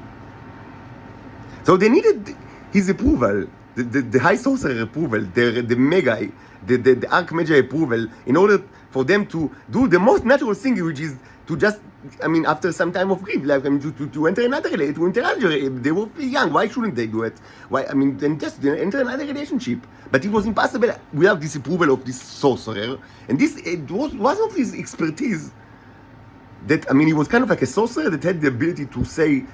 So they needed his approval, the high sorcerer approval, the Magi, the Archmagi approval, in order for them to do the most natural thing, which is to just, after some time of grief, to enter another relationship. They were young. Why shouldn't they do it? Why? Then just enter another relationship. But it was impossible without this approval of this sorcerer. And it wasn't his expertise. That he was kind of like a sorcerer that had the ability to say,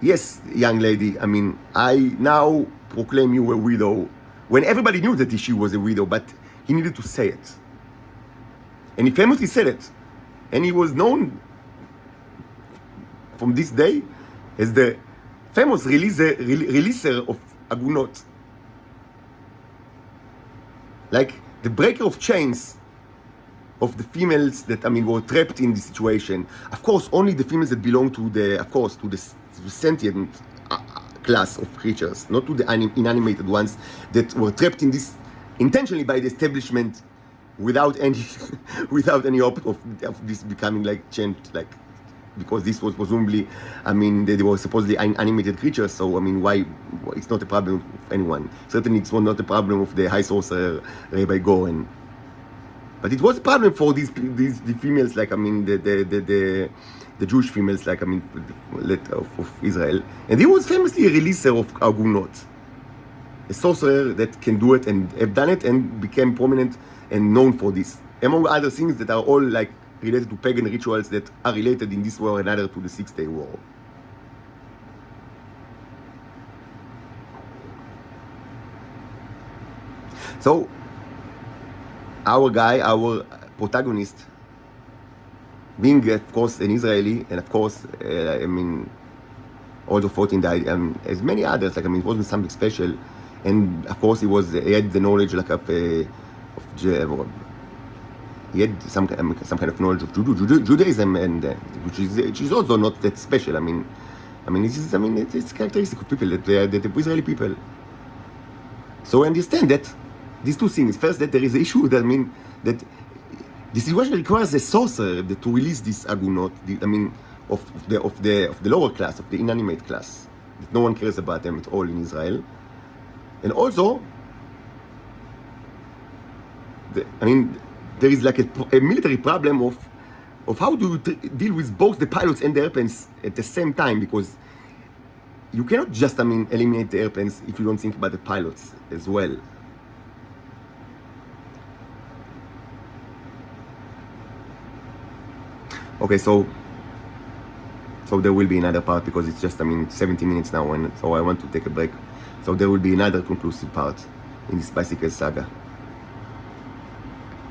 yes, young lady, I now proclaim you a widow, when everybody knew that she was a widow, but he needed to say it. And he famously said it. And he was known from this day as the famous releaser of agunot. Like the breaker of chains of the females that were trapped in this situation. Of course, only the females that belong to the sentient class of creatures, not to the inanimated ones that were trapped in this intentionally by the establishment, without any hope of this becoming changed, because this was presumably, they were supposedly animated creatures. So why? It's not a problem of anyone. Certainly, it's not a problem of the high sorcerer Rabbi Goren. But it was a problem for the females, the Jewish females, of Israel. And he was famously a releaser of agunot, a sorcerer that can do it and have done it and became prominent and known for this, among other things that are all related to pagan rituals that are related in this war or another to the 6 Day War. So our protagonist, being of course an Israeli, and of course also fought in the as many others, it wasn't something special, and of course he had the knowledge he had some kind of knowledge of Judaism, and which is also not that special. It's characteristic of people that Israeli people. So I understand that these two things. First, that there is an issue that the situation requires a sorcerer to release this agunot, of the lower class, of the inanimate class, that no one cares about them at all in Israel. And also, there is like a military problem of how do you deal with both the pilots and the airplanes at the same time, because you cannot just, eliminate the airplanes if you don't think about the pilots as well. Okay, so there will be another part, because it's just, 70 minutes now, and so I want to take a break. So there will be another conclusive part in this bicycle saga.